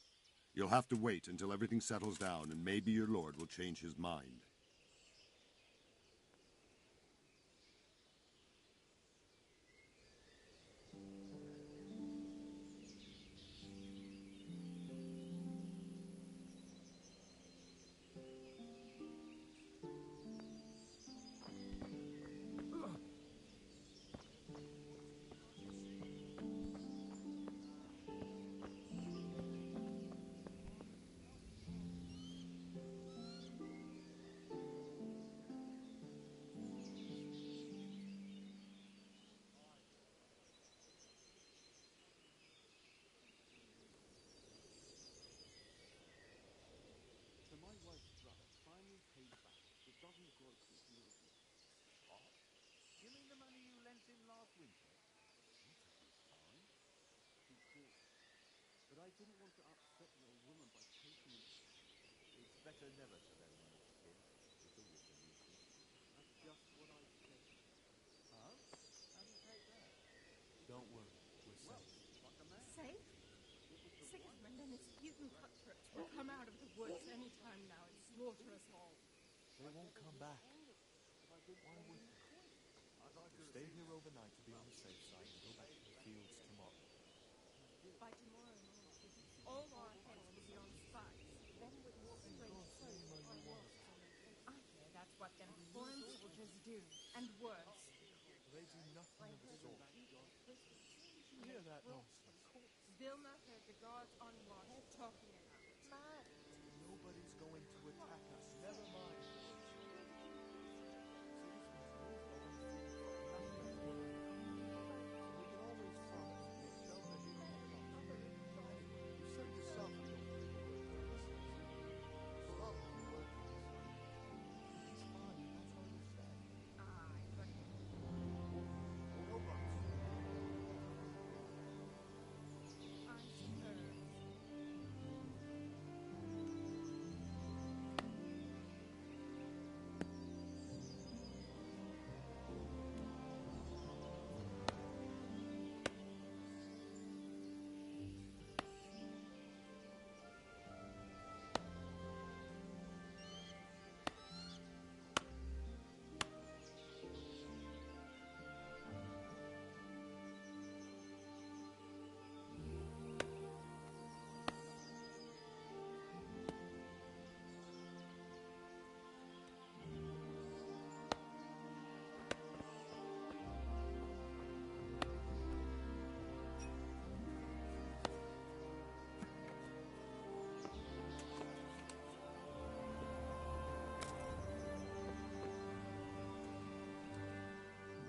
Speaker 2: You'll have to wait until everything settles down, and maybe your lord will change his mind.
Speaker 21: You mean the money you lent him last winter? Fine. But I didn't want to upset your woman by taking it. It's better never to lend money to him. It's a wisdom, you see. That's just what I said. Huh? How do you take that?
Speaker 1: Don't worry, we're safe.
Speaker 21: Like a man.
Speaker 9: Safe? Sigismund and his heathen cutthroats will come out of the woods any time now and slaughter us all.
Speaker 1: They won't come back. Why would they? We'll stay here overnight to be on the safe side and go back to the fields tomorrow.
Speaker 9: By tomorrow morning, all our heads will be on spikes. Then with more straight I hear that's what them foreign soldiers do, and worse.
Speaker 1: They do nothing of the sort. You hear that nonsense?
Speaker 9: Vilma heard the guards on watch talking about it.
Speaker 1: Nobody's going to attack us. Never mind.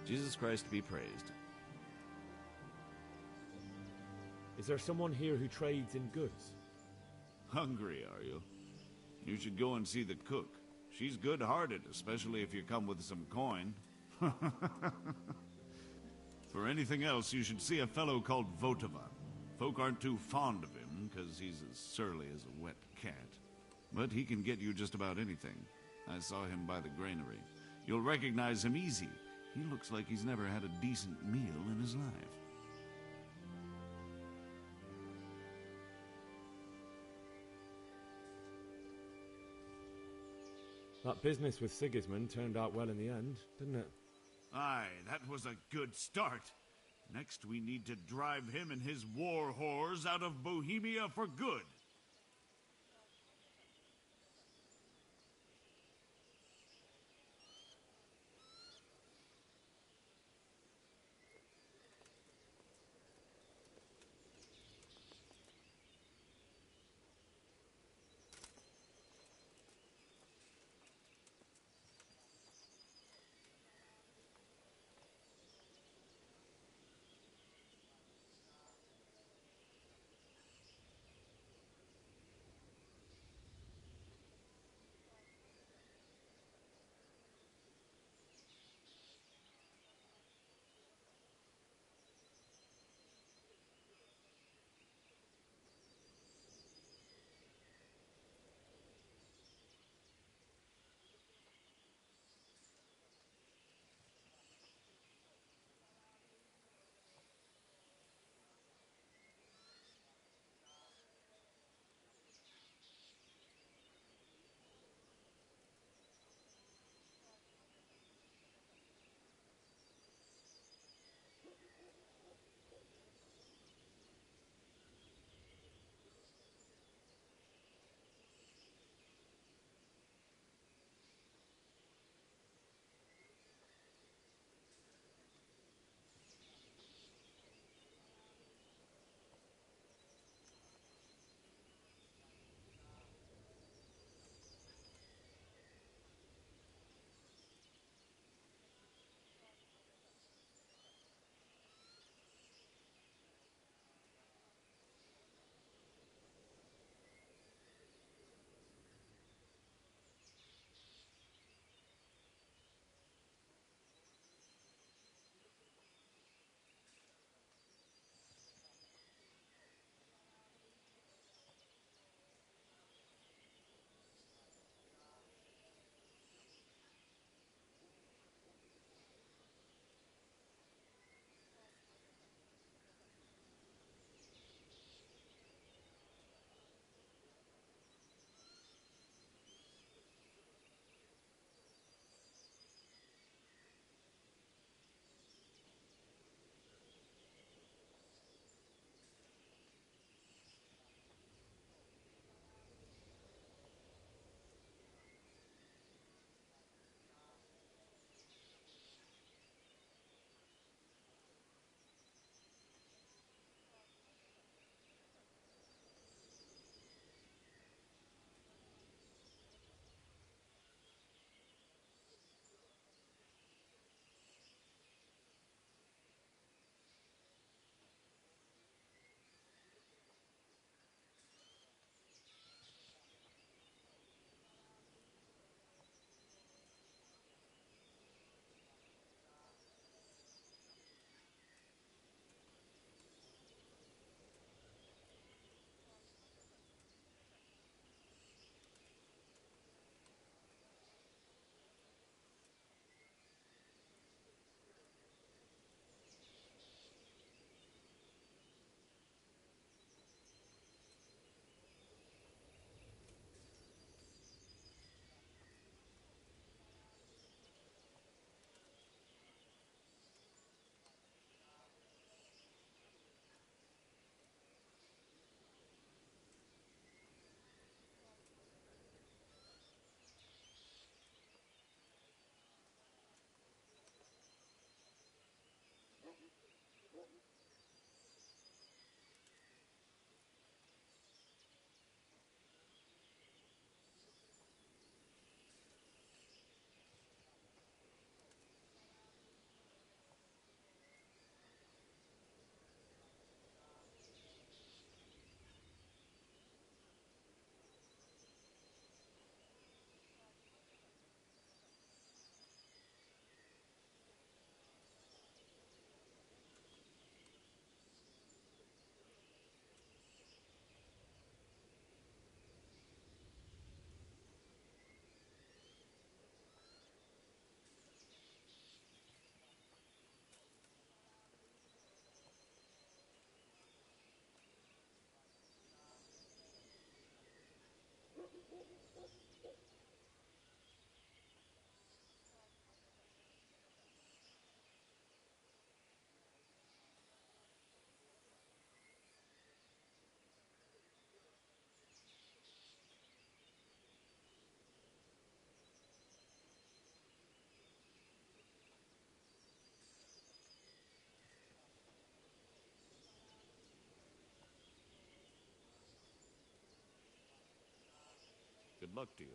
Speaker 17: Jesus Christ be praised.
Speaker 4: Is there someone here who trades in goods?
Speaker 17: Hungry, are you? You should go and see the cook. She's good-hearted, especially if you come with some coin. For anything else, you should see a fellow called Votovan. Folk aren't too fond of him, because he's as surly as a wet cat. But he can get you just about anything. I saw him by the granary. You'll recognize him easy. He looks like he's never had a decent meal in his life.
Speaker 4: That business with Sigismund turned out well in the end, didn't it?
Speaker 17: Aye, that was a good start. Next, we need to drive him and his war whores out of Bohemia for good. luck to you.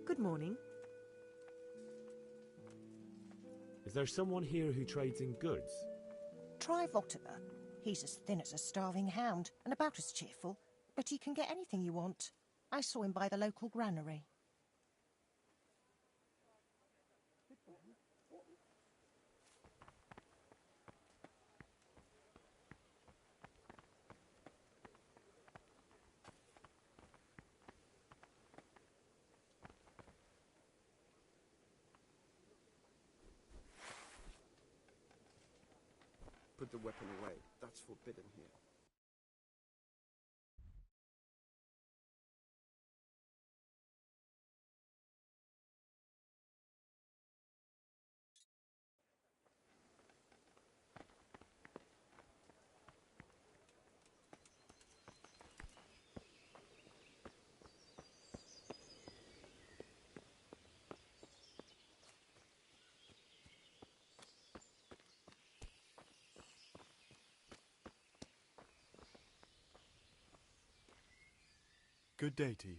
Speaker 3: Good morning.
Speaker 4: Is there someone here who trades in goods?
Speaker 20: Try Vottiver. He's as thin as a starving hound and about as cheerful, but he can get anything you want. I saw him by the local granary.
Speaker 24: Put the weapon away. That's forbidden here.
Speaker 1: Good day to you.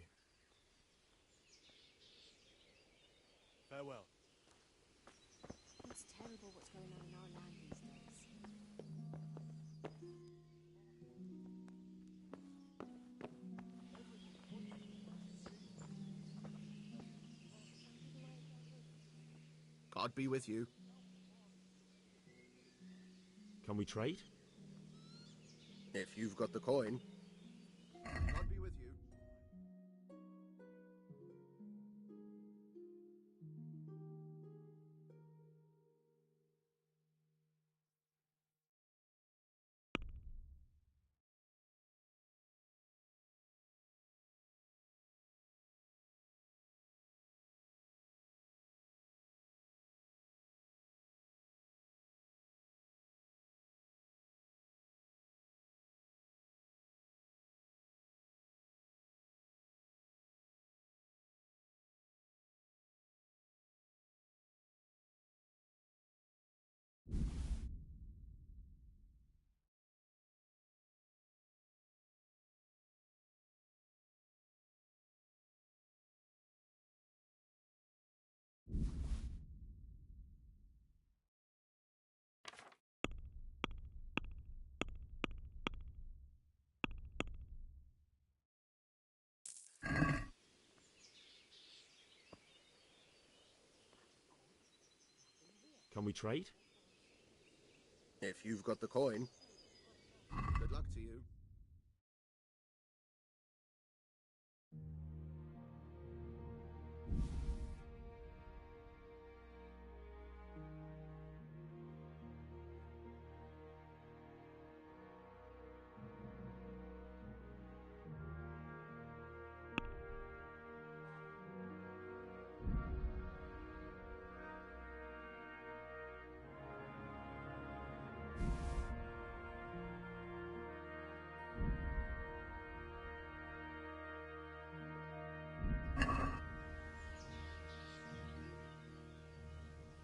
Speaker 1: Farewell.
Speaker 7: It's terrible what's going on in our land these days.
Speaker 24: God be with you.
Speaker 4: Can we trade?
Speaker 24: If you've got the coin. God be with you.
Speaker 4: Can we trade?
Speaker 24: If you've got the coin. Good luck to you.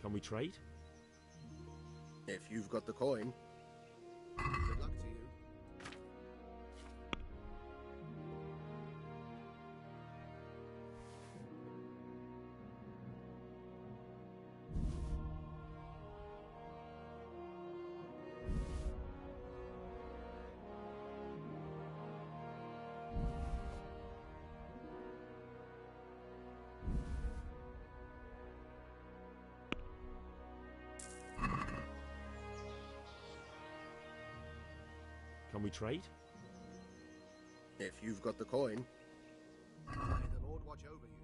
Speaker 4: Can we trade?
Speaker 24: If you've got the coin. Good luck to you.
Speaker 4: Can we trade?
Speaker 24: If you've got the coin. May the Lord watch over you.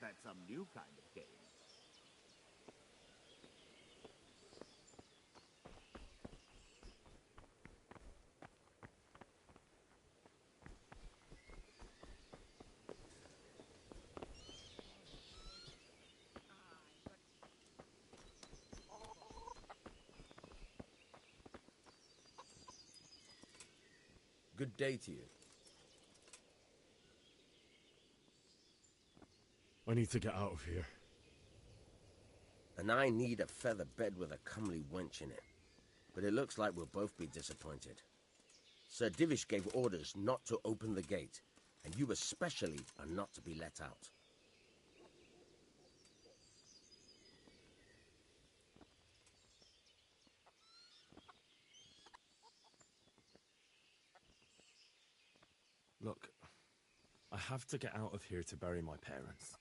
Speaker 3: that's some new kind of game.
Speaker 6: Good day to you.
Speaker 4: I need to get out of here.
Speaker 6: And I need a feather bed with a comely wench in it. But it looks like we'll both be disappointed. Sir Divish gave orders not to open the gate, and you especially are not to be let out.
Speaker 4: Look, I have to get out of here to bury my parents.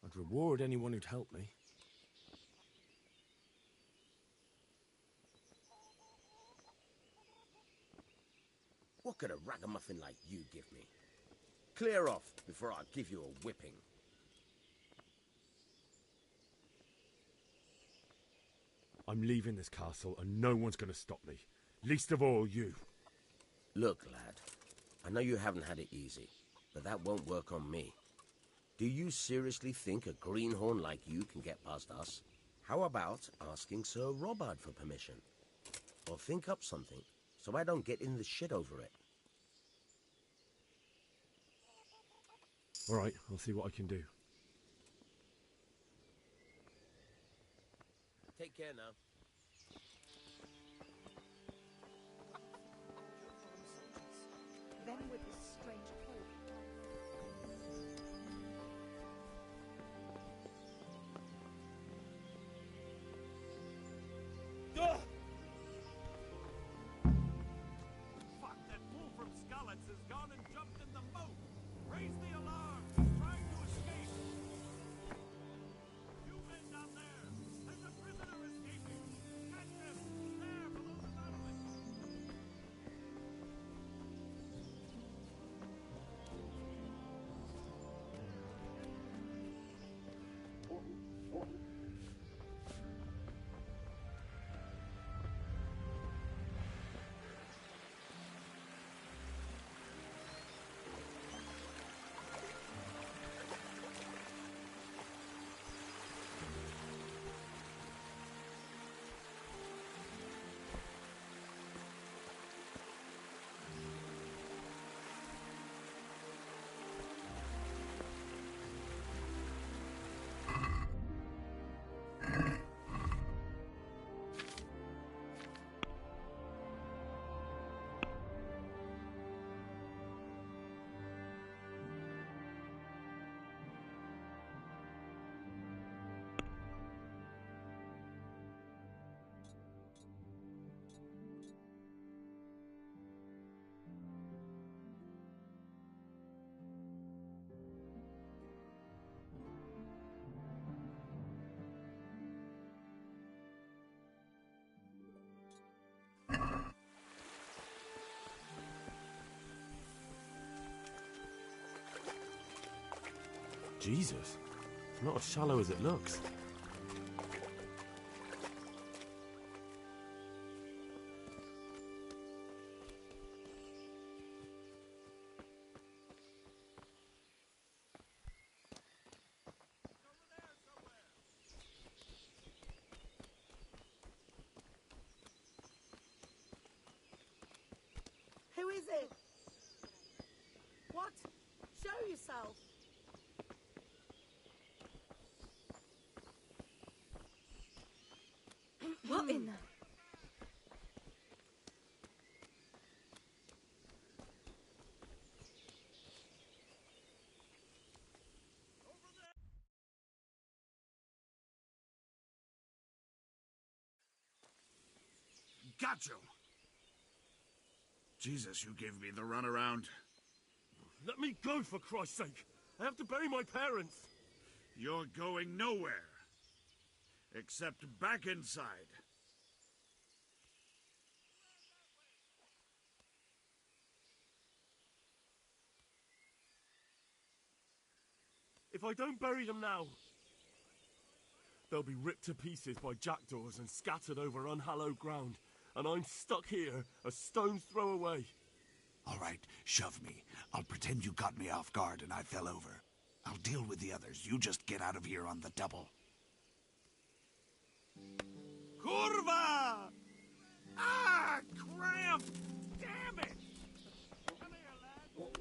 Speaker 4: I'd reward anyone who'd help me.
Speaker 6: What could a ragamuffin like you give me? Clear off before I give you a whipping.
Speaker 4: I'm leaving this castle and no one's going to stop me. Least of all you.
Speaker 6: Look, lad. I know you haven't had it easy, but that won't work on me. Do you seriously think a greenhorn like you can get past us? How about asking Sir Robard for permission? Or think up something, so I don't get in the shit over it.
Speaker 4: All right, I'll see what I can do.
Speaker 6: Take care now.
Speaker 20: Then with this strange call.
Speaker 11: Fuck, that fool from Skalitz has gone and jumped in the moat! Raise the alarm! He's trying to escape! You men down there! There's a prisoner escaping! Catch him! There, below the battlement!
Speaker 13: Jesus, it's not as shallow as it looks.
Speaker 8: Who is it? What? Show yourself.
Speaker 7: What in the...
Speaker 17: Got you! Jesus, you gave me the runaround.
Speaker 14: Let me go, for Christ's sake! I have to bury my parents!
Speaker 17: You're going nowhere. Except back inside.
Speaker 4: If I don't bury them now, they'll be ripped to pieces by jackdaws and scattered over unhallowed ground, and I'm stuck here a stone's throw away.
Speaker 3: All right, shove me. I'll pretend you caught me off guard and I fell over. I'll deal with the others. You just get out of here on the double.
Speaker 4: Curva! Ah, cramp! Damn it! Come here, lad.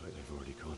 Speaker 13: like they've already gone.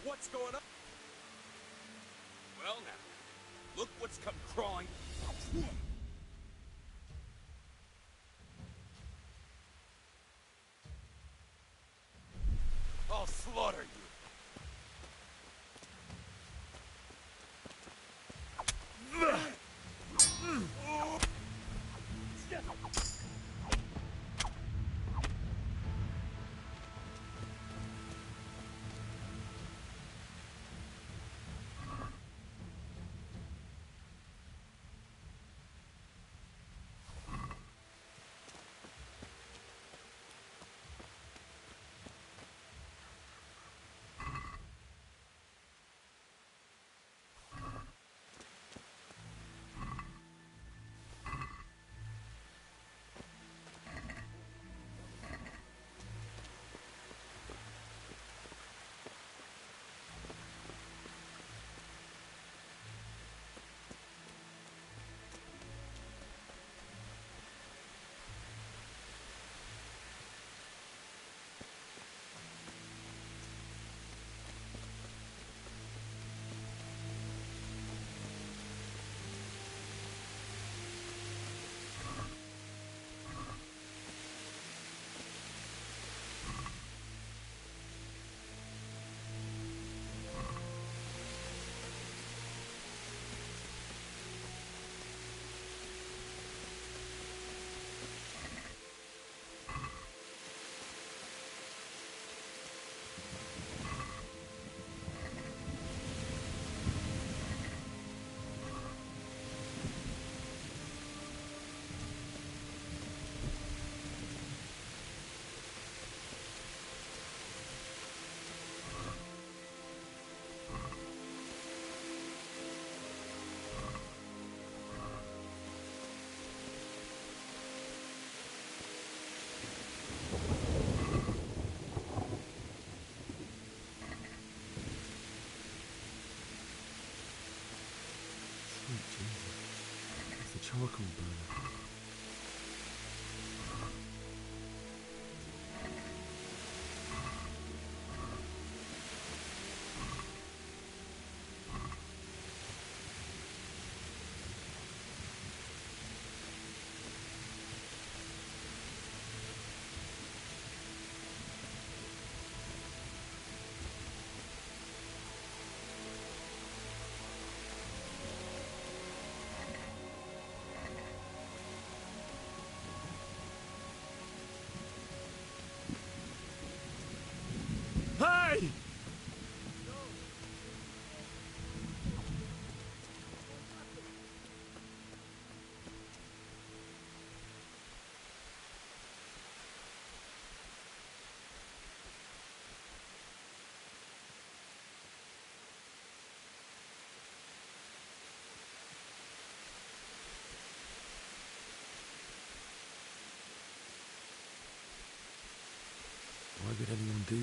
Speaker 10: What's going on? Well now, look what's come crawling. I'll slaughter you.
Speaker 13: It's a charcoal burner.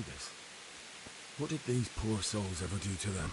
Speaker 4: this? What did these poor souls ever do to them?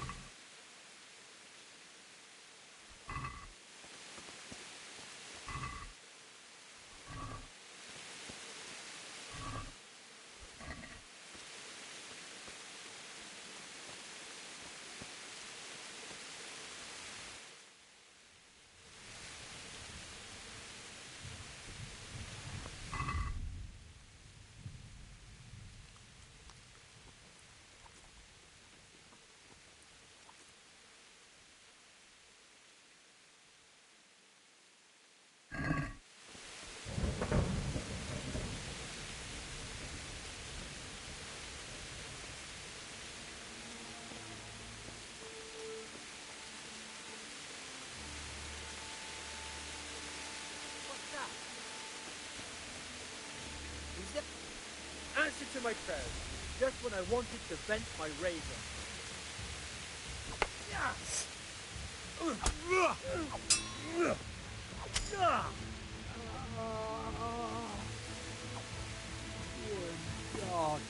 Speaker 21: Answer to my prayers, just when I wanted to vent my rage on. God.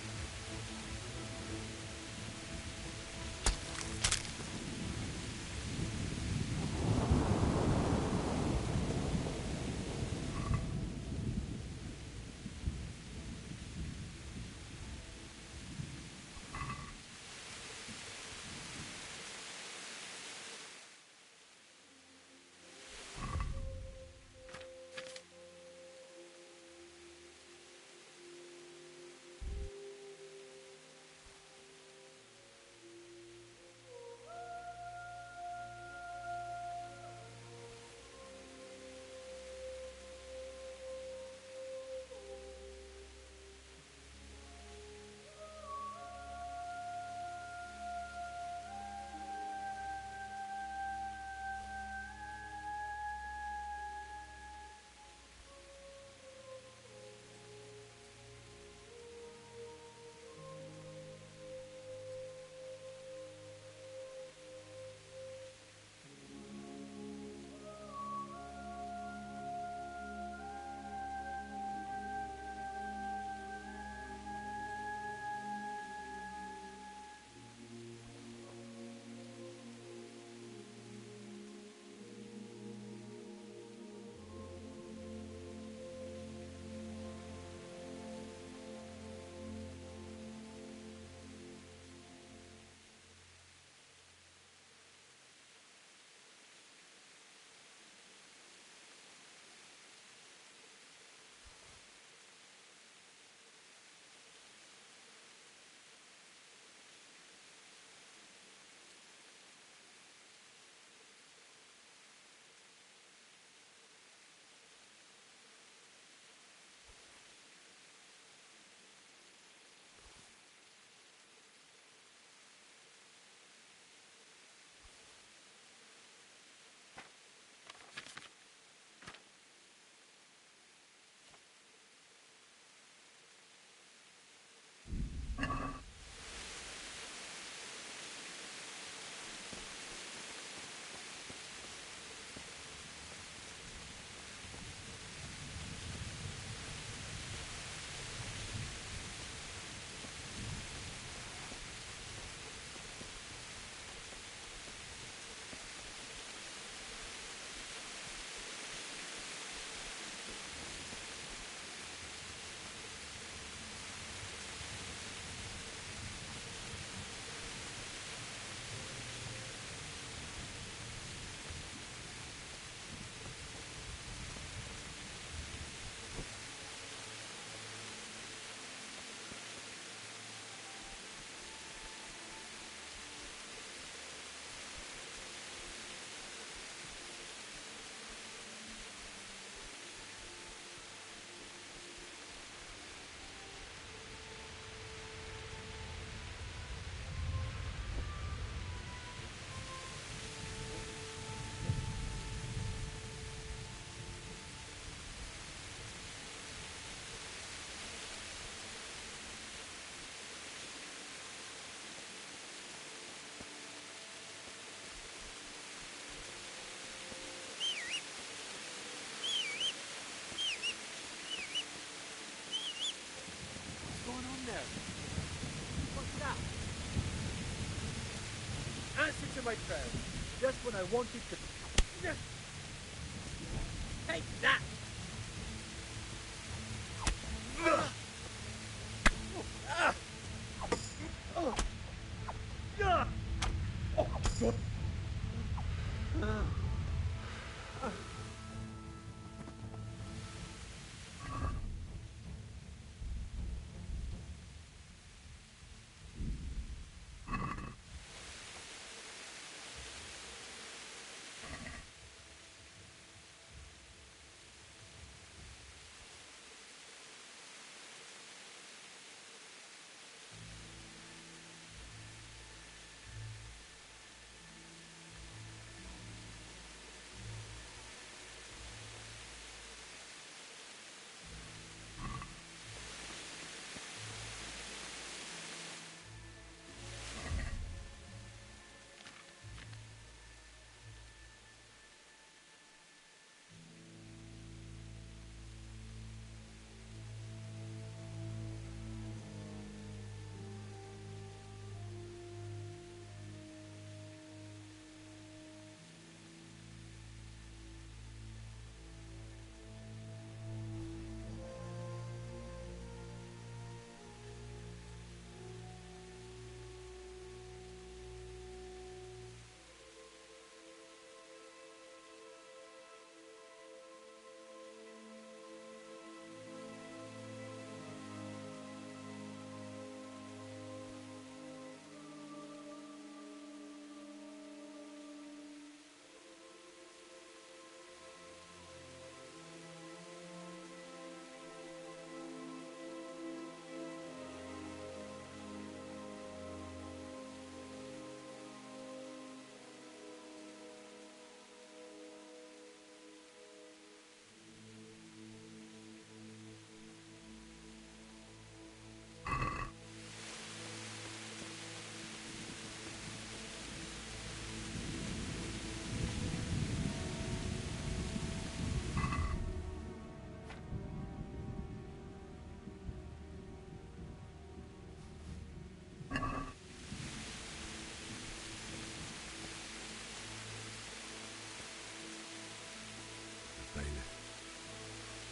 Speaker 11: dynamite trail. Just when I wanted to...
Speaker 22: Take that!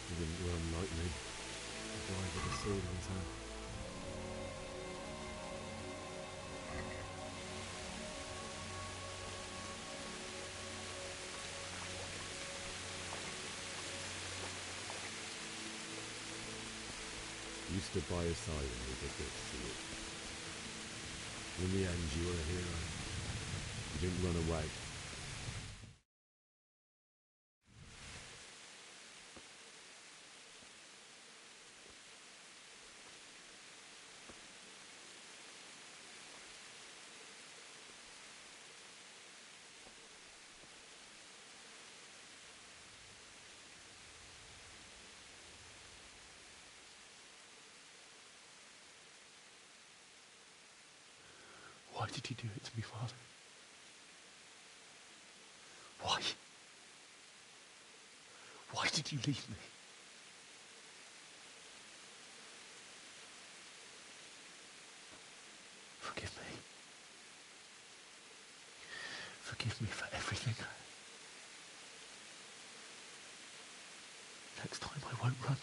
Speaker 4: He didn't run like me. He died with a sword in his hand. You stood by his side when he did this to you. In the end, you were a hero. You didn't run away.
Speaker 14: Why did you do it to me, Father? Why? Why did you leave me? Forgive me. Forgive me for everything. Next time I won't run.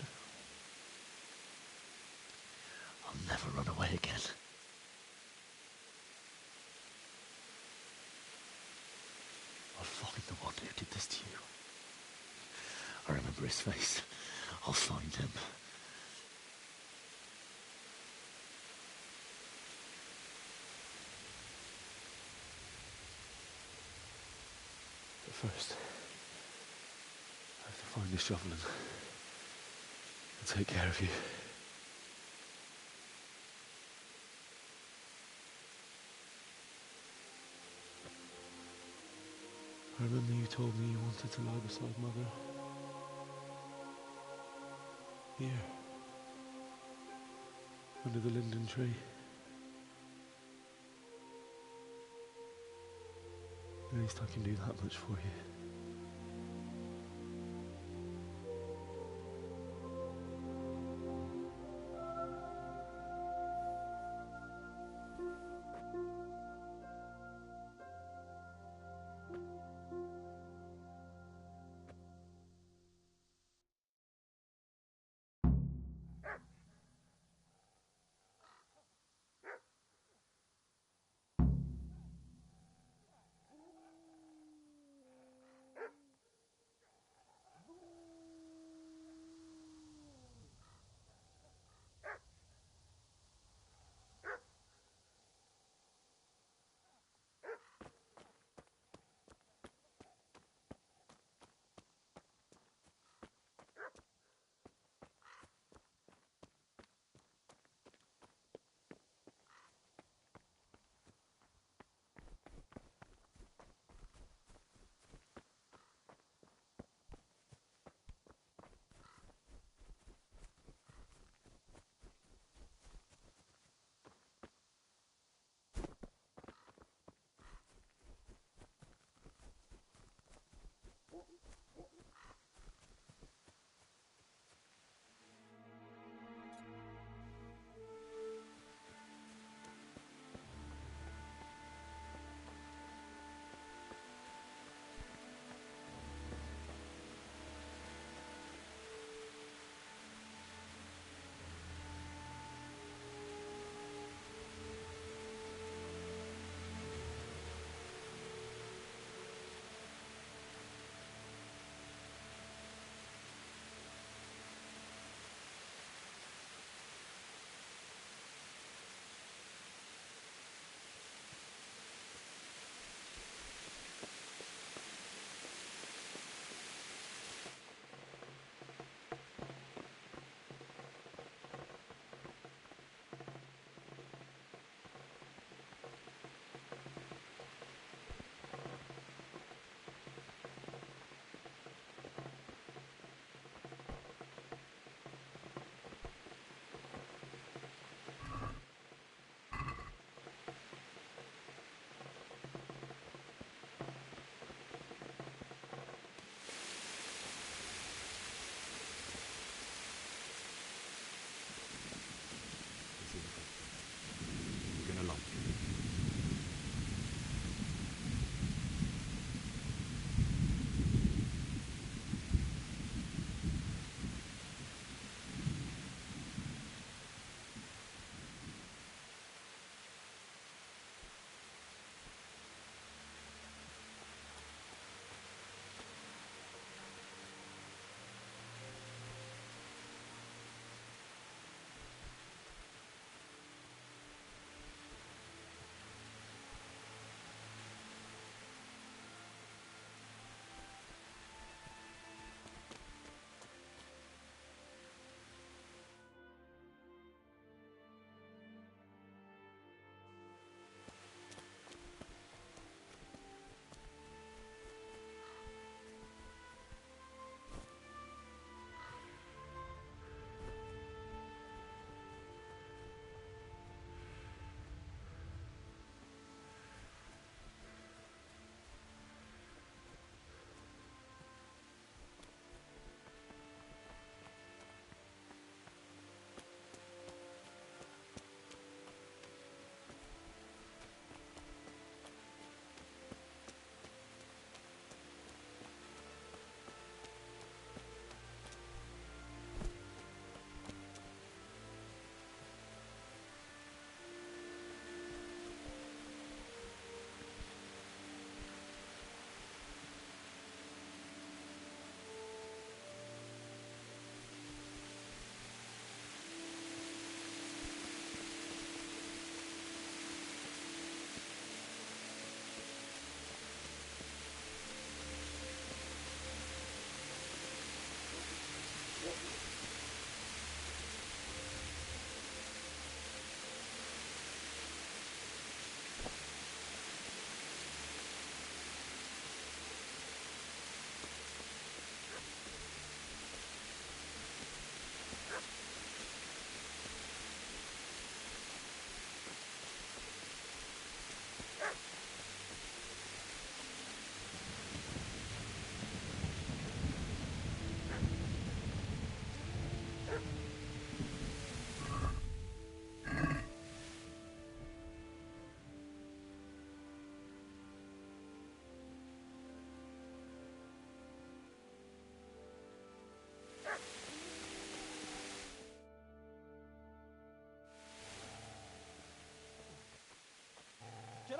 Speaker 14: I'll never run away again. I'll find the one who did this to you. I remember his face. I'll find him. But first, I have to find the shovel and take care of you. I remember you told me you wanted to lie beside Mother. Here. Under the linden tree. At least I can do that much for you.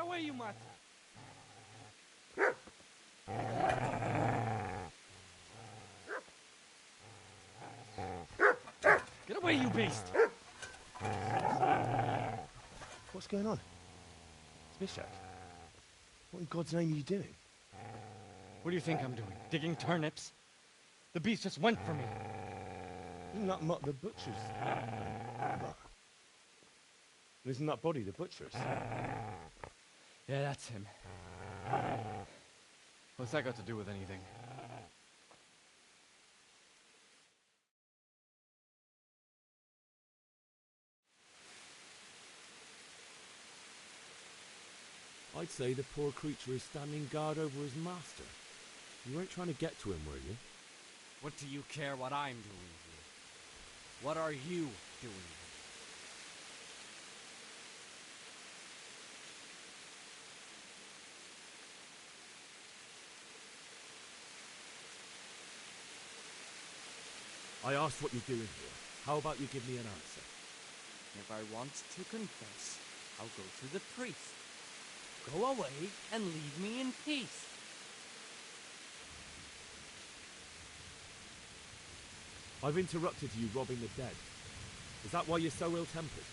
Speaker 12: away, you mutt! Get away, you beast!
Speaker 13: What's going on? It's Mishak. What in God's name are you doing?
Speaker 12: What do you think I'm doing? Digging turnips? The beast just went for me.
Speaker 13: Isn't that Mutt the butcher's? Isn't that body the butcher's?
Speaker 12: Yeah, that's him. What's that got to do with anything?
Speaker 4: I'd say the poor creature is standing guard over his master. You weren't trying to get to him, were you?
Speaker 12: What do you care what I'm doing here? What are you doing here?
Speaker 4: I asked what you're doing here. How about you give me an answer?
Speaker 12: If I want to confess, I'll go to the priest. Go away and leave me in peace.
Speaker 4: I've interrupted you robbing the dead. Is that why you're so ill-tempered?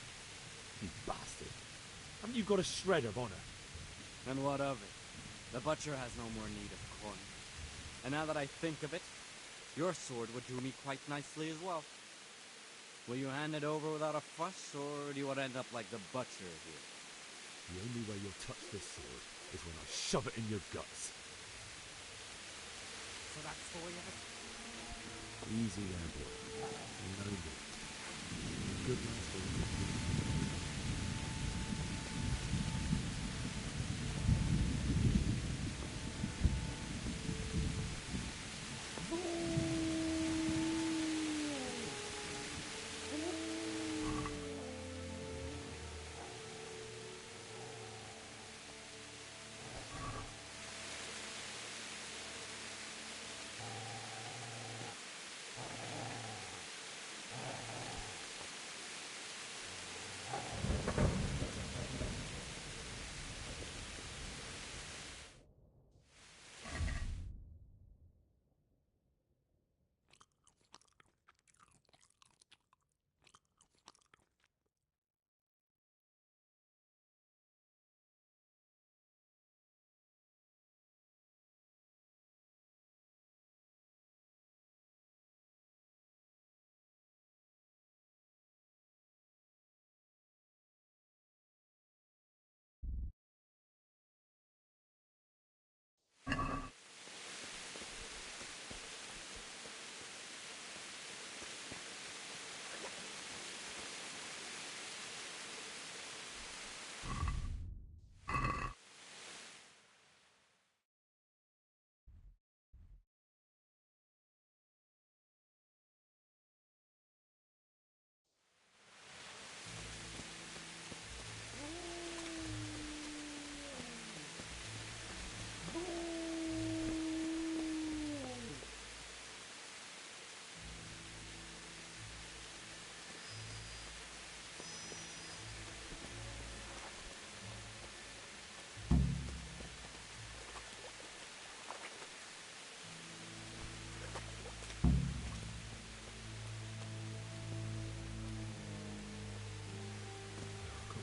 Speaker 4: You bastard. Haven't you got a shred of honor?
Speaker 12: And what of it? The butcher has no more need of coin. And now that I think of it, your sword would do me quite nicely as well. Will you hand it over without a fuss, or do you want to end up like the butcher here?
Speaker 4: The only way you'll touch this sword is when I shove it in your guts.
Speaker 12: So that's the way of it?
Speaker 4: Easy there, boy. No need. Good master.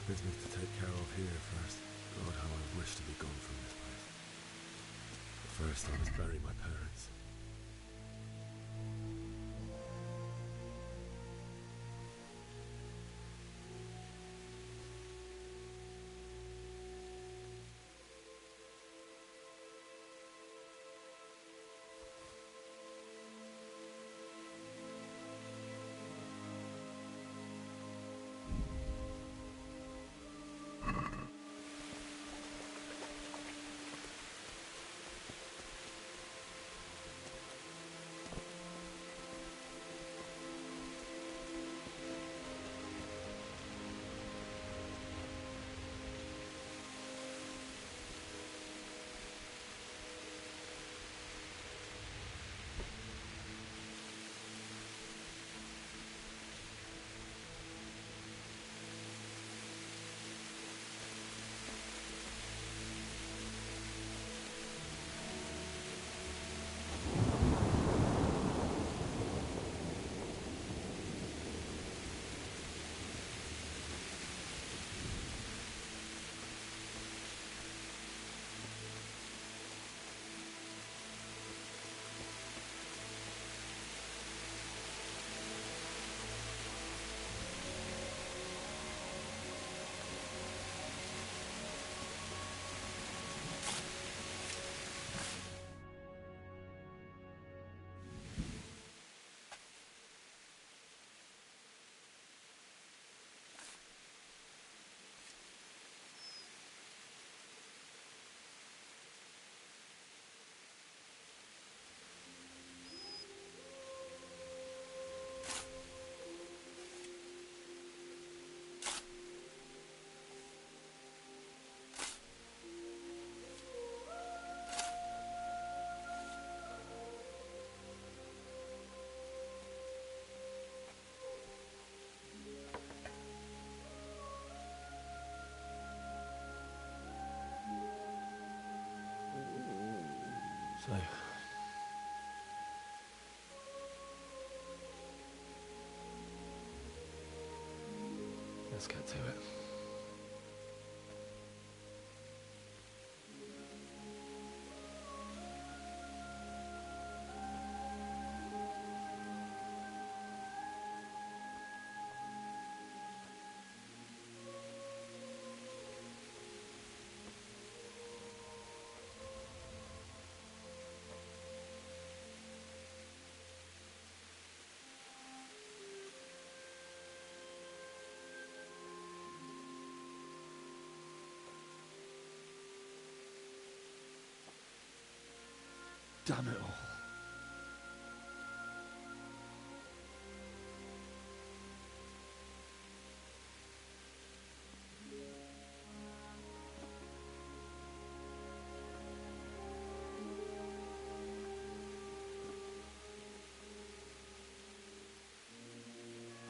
Speaker 4: Business to take care of here first. God, how I wish to be gone from this place. But first, I must bury my parents.
Speaker 14: So, let's get to it. Damn it all.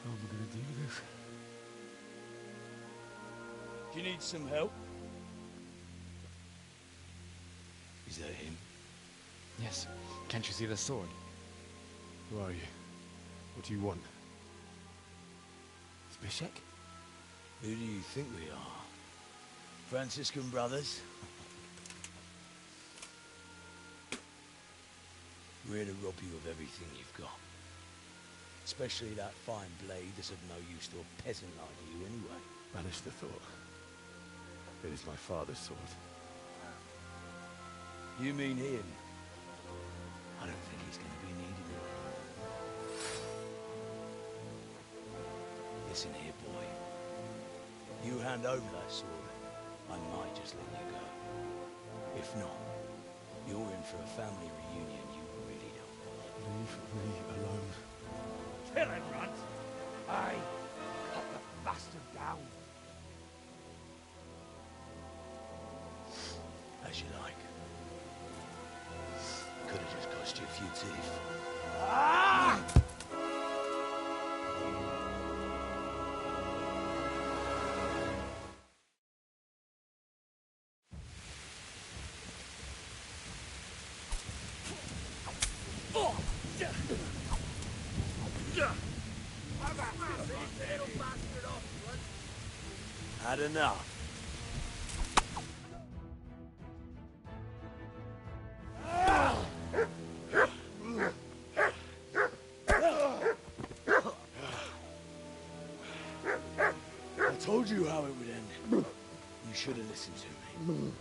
Speaker 14: How am I going to do this?
Speaker 15: Do you need some help? Is that him?
Speaker 16: Yes. Can't you see the sword?
Speaker 14: Who are you? What do you want? Zbyszek?
Speaker 15: Who do you think we are? Franciscan brothers? We're here to rob you of everything you've got. Especially that fine blade that's of no use to a peasant like you anyway.
Speaker 14: Banish the thought. It is my father's sword.
Speaker 15: You mean him? I don't think he's going to be needing it. Listen here, boy. You hand over that sword, I might just let you go. If not, you're in for a family reunion you really don't want.
Speaker 14: Leave me alone.
Speaker 11: Kill him, Runt! Aye, cut the bastard down.
Speaker 15: As you like. Could have just cost you a few teeth.
Speaker 11: Ah!
Speaker 15: Had enough. I told you how it would end. You should have listened to me.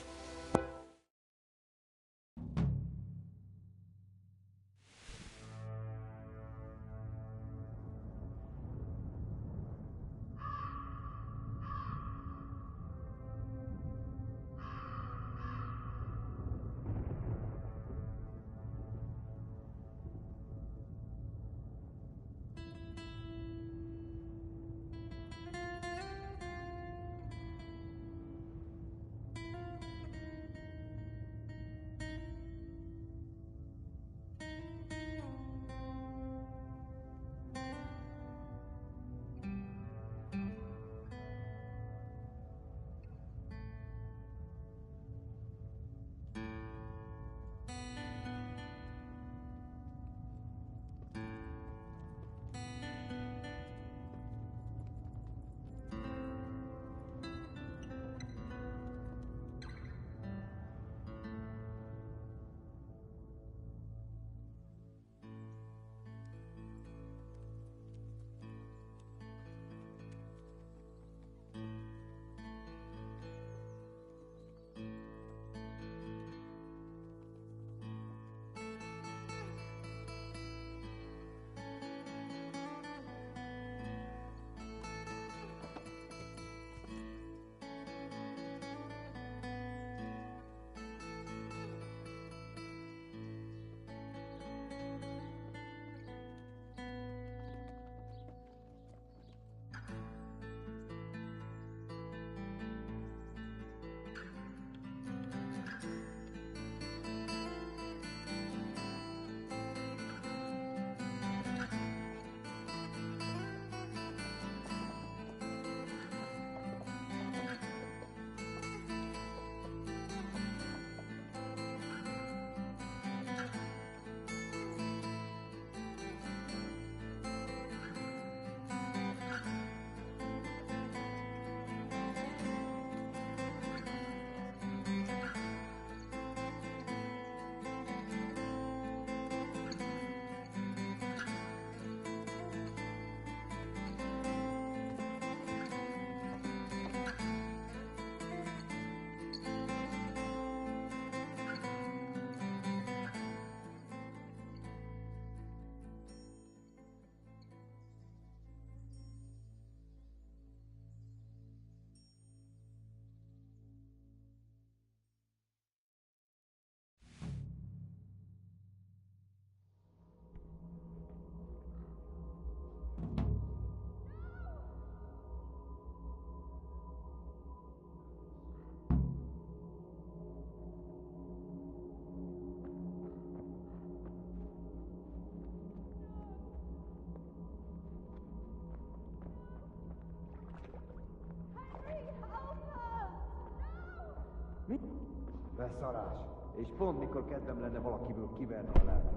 Speaker 5: beszarás. És pont mikor kedvem lenne valakiből kiverni a lelket.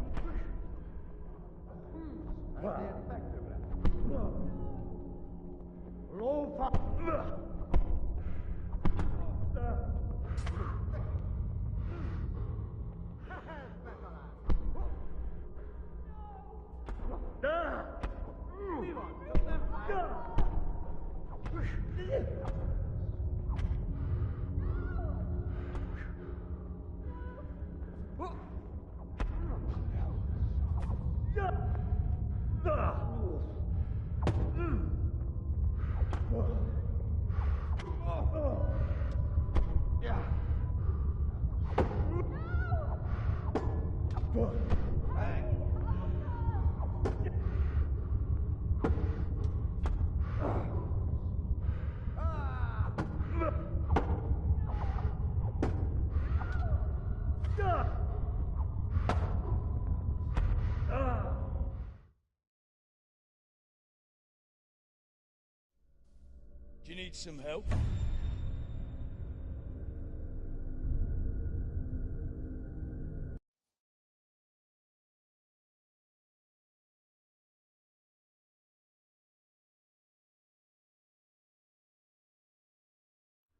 Speaker 5: Ennél megtöbbre. Lófa!
Speaker 11: Mi van? Nem fáj?
Speaker 15: Do you need some help?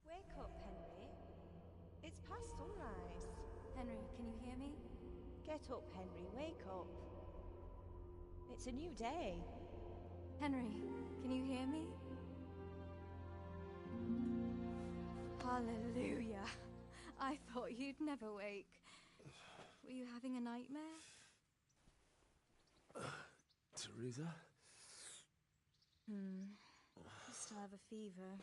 Speaker 18: Wake up, Henry. It's past sunrise.
Speaker 7: Henry, can you hear me?
Speaker 18: Get up, Henry. Wake up. It's a new day.
Speaker 7: Henry, can you hear me? Hallelujah. I thought you'd never wake. Were you having a nightmare?
Speaker 14: Teresa?
Speaker 7: You still have a fever.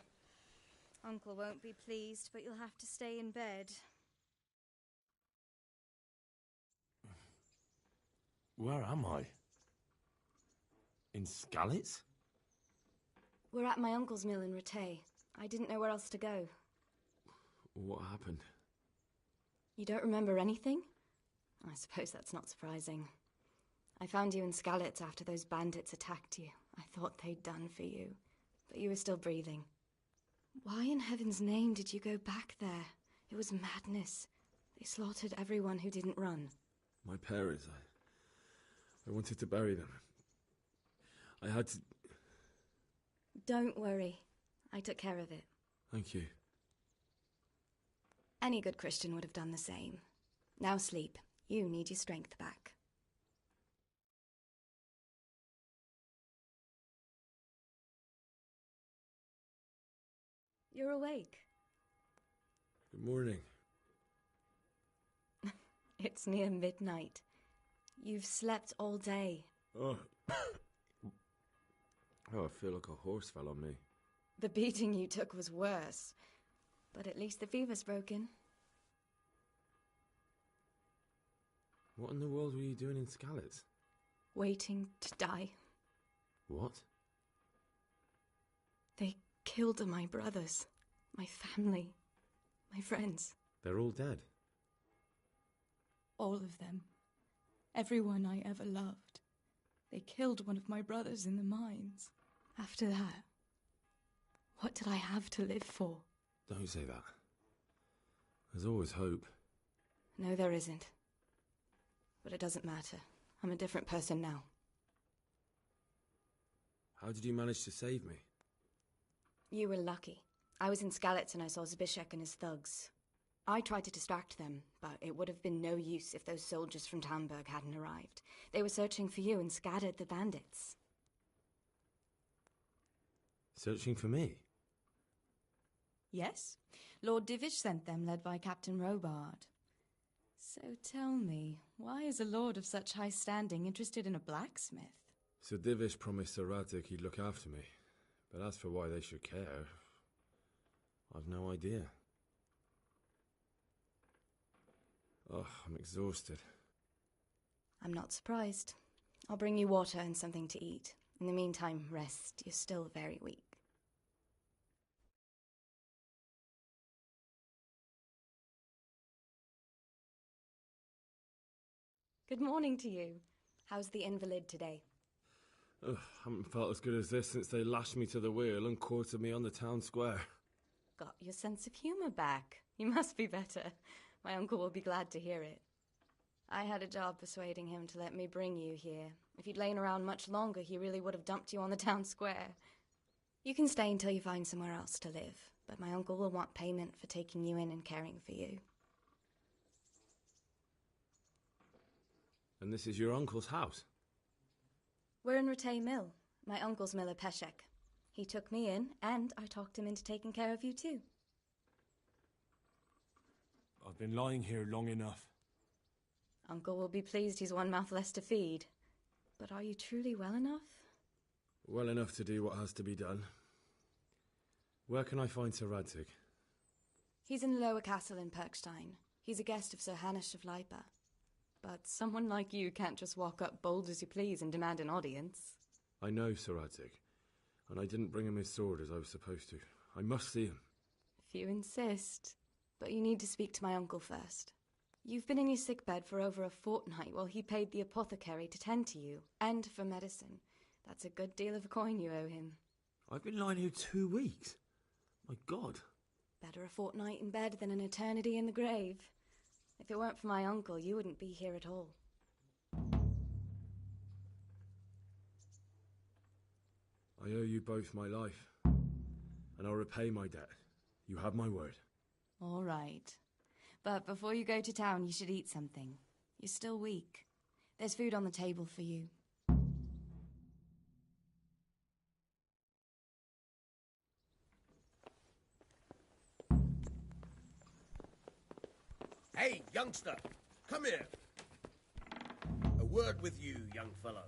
Speaker 7: Uncle won't be pleased, but you'll have to stay in bed.
Speaker 14: Where am I? In Skalitz?
Speaker 7: We're at my uncle's mill in Rattay. I didn't know where else to go.
Speaker 14: What happened?
Speaker 7: You don't remember anything? I suppose that's not surprising. I found you in Skalitz after those bandits attacked you. I thought they'd done for you, but you were still breathing. Why in heaven's name did you go back there? It was madness. They slaughtered everyone who didn't run.
Speaker 14: My parents, I wanted to bury them. I had to...
Speaker 7: Don't worry. I took care of it.
Speaker 14: Thank you.
Speaker 7: Any good Christian would have done the same. Now sleep. You need your strength back. You're awake.
Speaker 14: Good morning.
Speaker 7: It's near midnight. You've slept all day.
Speaker 14: Oh. Oh, I feel like a horse fell on me.
Speaker 7: The beating you took was worse. But at least the fever's broken.
Speaker 14: What in the world were you doing in Skalitz?
Speaker 7: Waiting to die.
Speaker 14: What?
Speaker 7: They killed my brothers, my family, my friends.
Speaker 14: They're all dead.
Speaker 7: All of them. Everyone I ever loved. They killed one of my brothers in the mines. After that, what did I have to live for?
Speaker 14: Don't say that. There's always hope.
Speaker 7: No, there isn't. But it doesn't matter. I'm a different person now.
Speaker 14: How did you manage to save me?
Speaker 7: You were lucky. I was in Skalitz and I saw Zbyszek and his thugs. I tried to distract them, but it would have been no use if those soldiers from Tamburg hadn't arrived. They were searching for you and scattered the bandits.
Speaker 14: Searching for me?
Speaker 7: Yes. Lord Divish sent them, led by Captain Robard. So tell me, why is a lord of such high standing interested in a blacksmith?
Speaker 14: Sir Divish promised Sir Radek he'd look after me. But as for why they should care, I've no idea. Oh, I'm exhausted.
Speaker 7: I'm not surprised. I'll bring you water and something to eat. In the meantime, rest. You're still very weak. Good morning to you. How's the invalid today?
Speaker 14: Ugh, haven't felt as good as this since they lashed me to the wheel and quartered me on the town square.
Speaker 7: Got your sense of humour back. You must be better. My uncle will be glad to hear it. I had a job persuading him to let me bring you here. If you'd lain around much longer, he really would have dumped you on the town square. You can stay until you find somewhere else to live, but my uncle will want payment for taking you in and caring for you.
Speaker 4: And this is your uncle's house?
Speaker 7: We're in Rattay Mill. My uncle's miller Peshek. He took me in, and I talked him into taking care of you too.
Speaker 4: I've been lying here long enough.
Speaker 7: Uncle will be pleased he's one mouth less to feed. But are you truly well enough?
Speaker 4: Well enough to do what has to be done. Where can I find Sir Radzig?
Speaker 7: He's in the Lower Castle in Perkstein. He's a guest of Sir Hanush of Leipa. But someone like you can't just walk up bold as you please and demand an audience.
Speaker 4: I know Sir Radzig, and I didn't bring him his sword as I was supposed to. I must see him.
Speaker 7: If you insist. But you need to speak to my uncle first. You've been in your sickbed for over a fortnight while he paid the apothecary to tend to you, and for medicine. That's a good deal of coin you owe him.
Speaker 4: I've been lying here 2 weeks. My God.
Speaker 7: Better a fortnight in bed than an eternity in the grave. If it weren't for my uncle, you wouldn't be here at all.
Speaker 4: I owe you both my life, and I'll repay my debt. You have my word.
Speaker 7: All right. But before you go to town, you should eat something. You're still weak. There's food on the table for you.
Speaker 6: Hey, youngster, come here. A word with you, young fellow.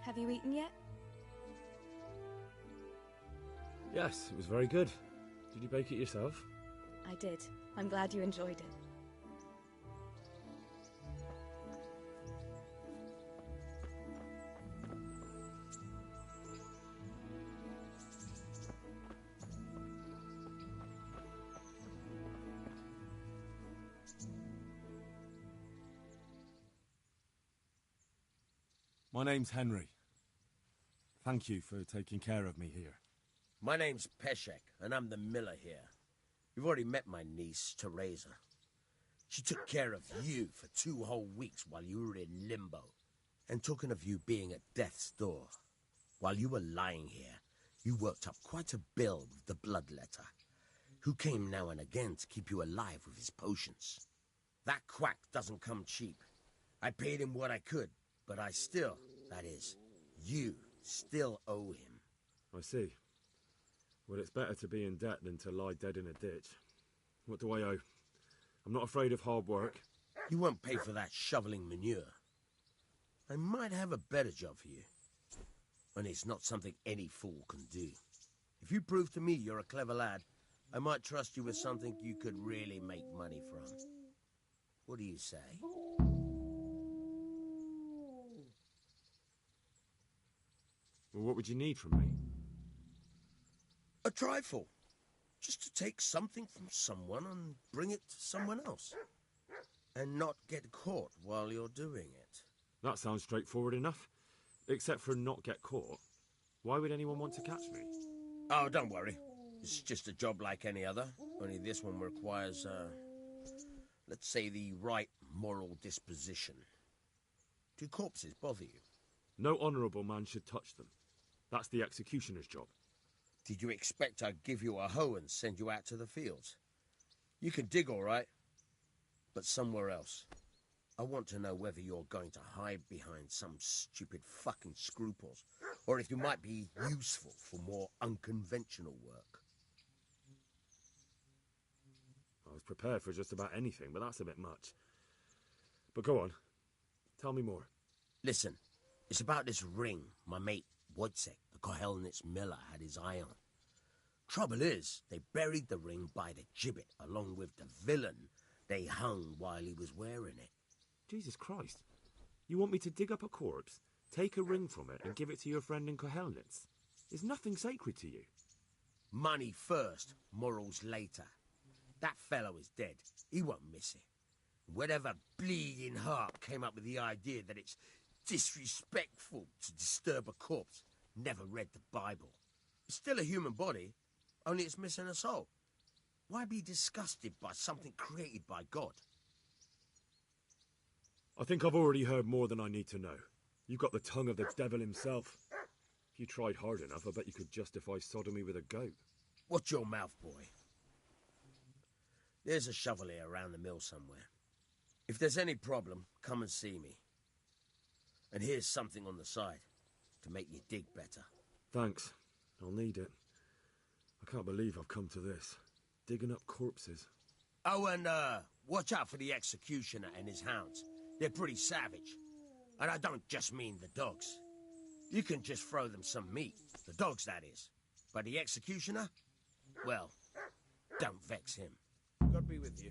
Speaker 7: Have you eaten yet?
Speaker 4: Yes, it was very good. Did you bake it yourself?
Speaker 7: I did. I'm glad you enjoyed it.
Speaker 4: My name's Henry. Thank you for taking care of me here.
Speaker 6: My name's Peshek, and I'm the miller here. You've already met my niece, Teresa. She took care of you for 2 whole weeks while you were in limbo. And talking of you being at death's door, while you were lying here, you worked up quite a bill with the bloodletter, who came now and again to keep you alive with his potions. That quack doesn't come cheap. I paid him what I could, but I still, that is, you still owe him.
Speaker 4: I see. Well, it's better to be in debt than to lie dead in a ditch. What do I owe? I'm not afraid of hard work.
Speaker 6: You won't pay for that shoveling manure. I might have a better job for you. And it's not something any fool can do. If you prove to me you're a clever lad, I might trust you with something you could really make money from. What do you say?
Speaker 4: Well, what would you need from me?
Speaker 6: A trifle. Just to take something from someone and bring it to someone else. And not get caught while you're doing it.
Speaker 4: That sounds straightforward enough. Except for not get caught. Why would anyone want to catch me?
Speaker 6: Oh, don't worry. It's just a job like any other. Only this one requires, let's say, the right moral disposition. Do corpses bother you?
Speaker 4: No honourable man should touch them. That's the executioner's job.
Speaker 6: Did you expect I'd give you a hoe and send you out to the fields? You can dig all right, but somewhere else. I want to know whether you're going to hide behind some stupid fucking scruples, or if you might be useful for more unconventional work.
Speaker 4: I was prepared for just about anything, but that's a bit much. But go on. Tell me more.
Speaker 6: Listen, it's about this ring my mate Wojciech, the Kohelnitz miller, had his eye on. Trouble is, they buried the ring by the gibbet, along with the villain they hung while he was wearing it.
Speaker 4: Jesus Christ. You want me to dig up a corpse, take a ring from it, and give it to your friend in Kohelnitz? Is nothing sacred to you?
Speaker 6: Money first, morals later. That fellow is dead. He won't miss it. Whatever bleeding heart came up with the idea that it's disrespectful to disturb a corpse never read the Bible. It's still a human body, only it's missing a soul. Why be disgusted by something created by God?
Speaker 4: I think I've already heard more than I need to know. You've got the tongue of the devil himself. If you tried hard enough, I bet you could justify sodomy with a goat.
Speaker 6: Watch your mouth, boy. There's a shovel here around the mill somewhere. If there's any problem, come and see me. And here's something on the side to make you dig better.
Speaker 4: Thanks. I'll need it. I can't believe I've come to this. Digging up corpses.
Speaker 6: Oh, and watch out for the executioner and his hounds. They're pretty savage. And I don't just mean the dogs. You can just throw them some meat. The dogs, that is. But the executioner? Well, don't vex him. God be with you.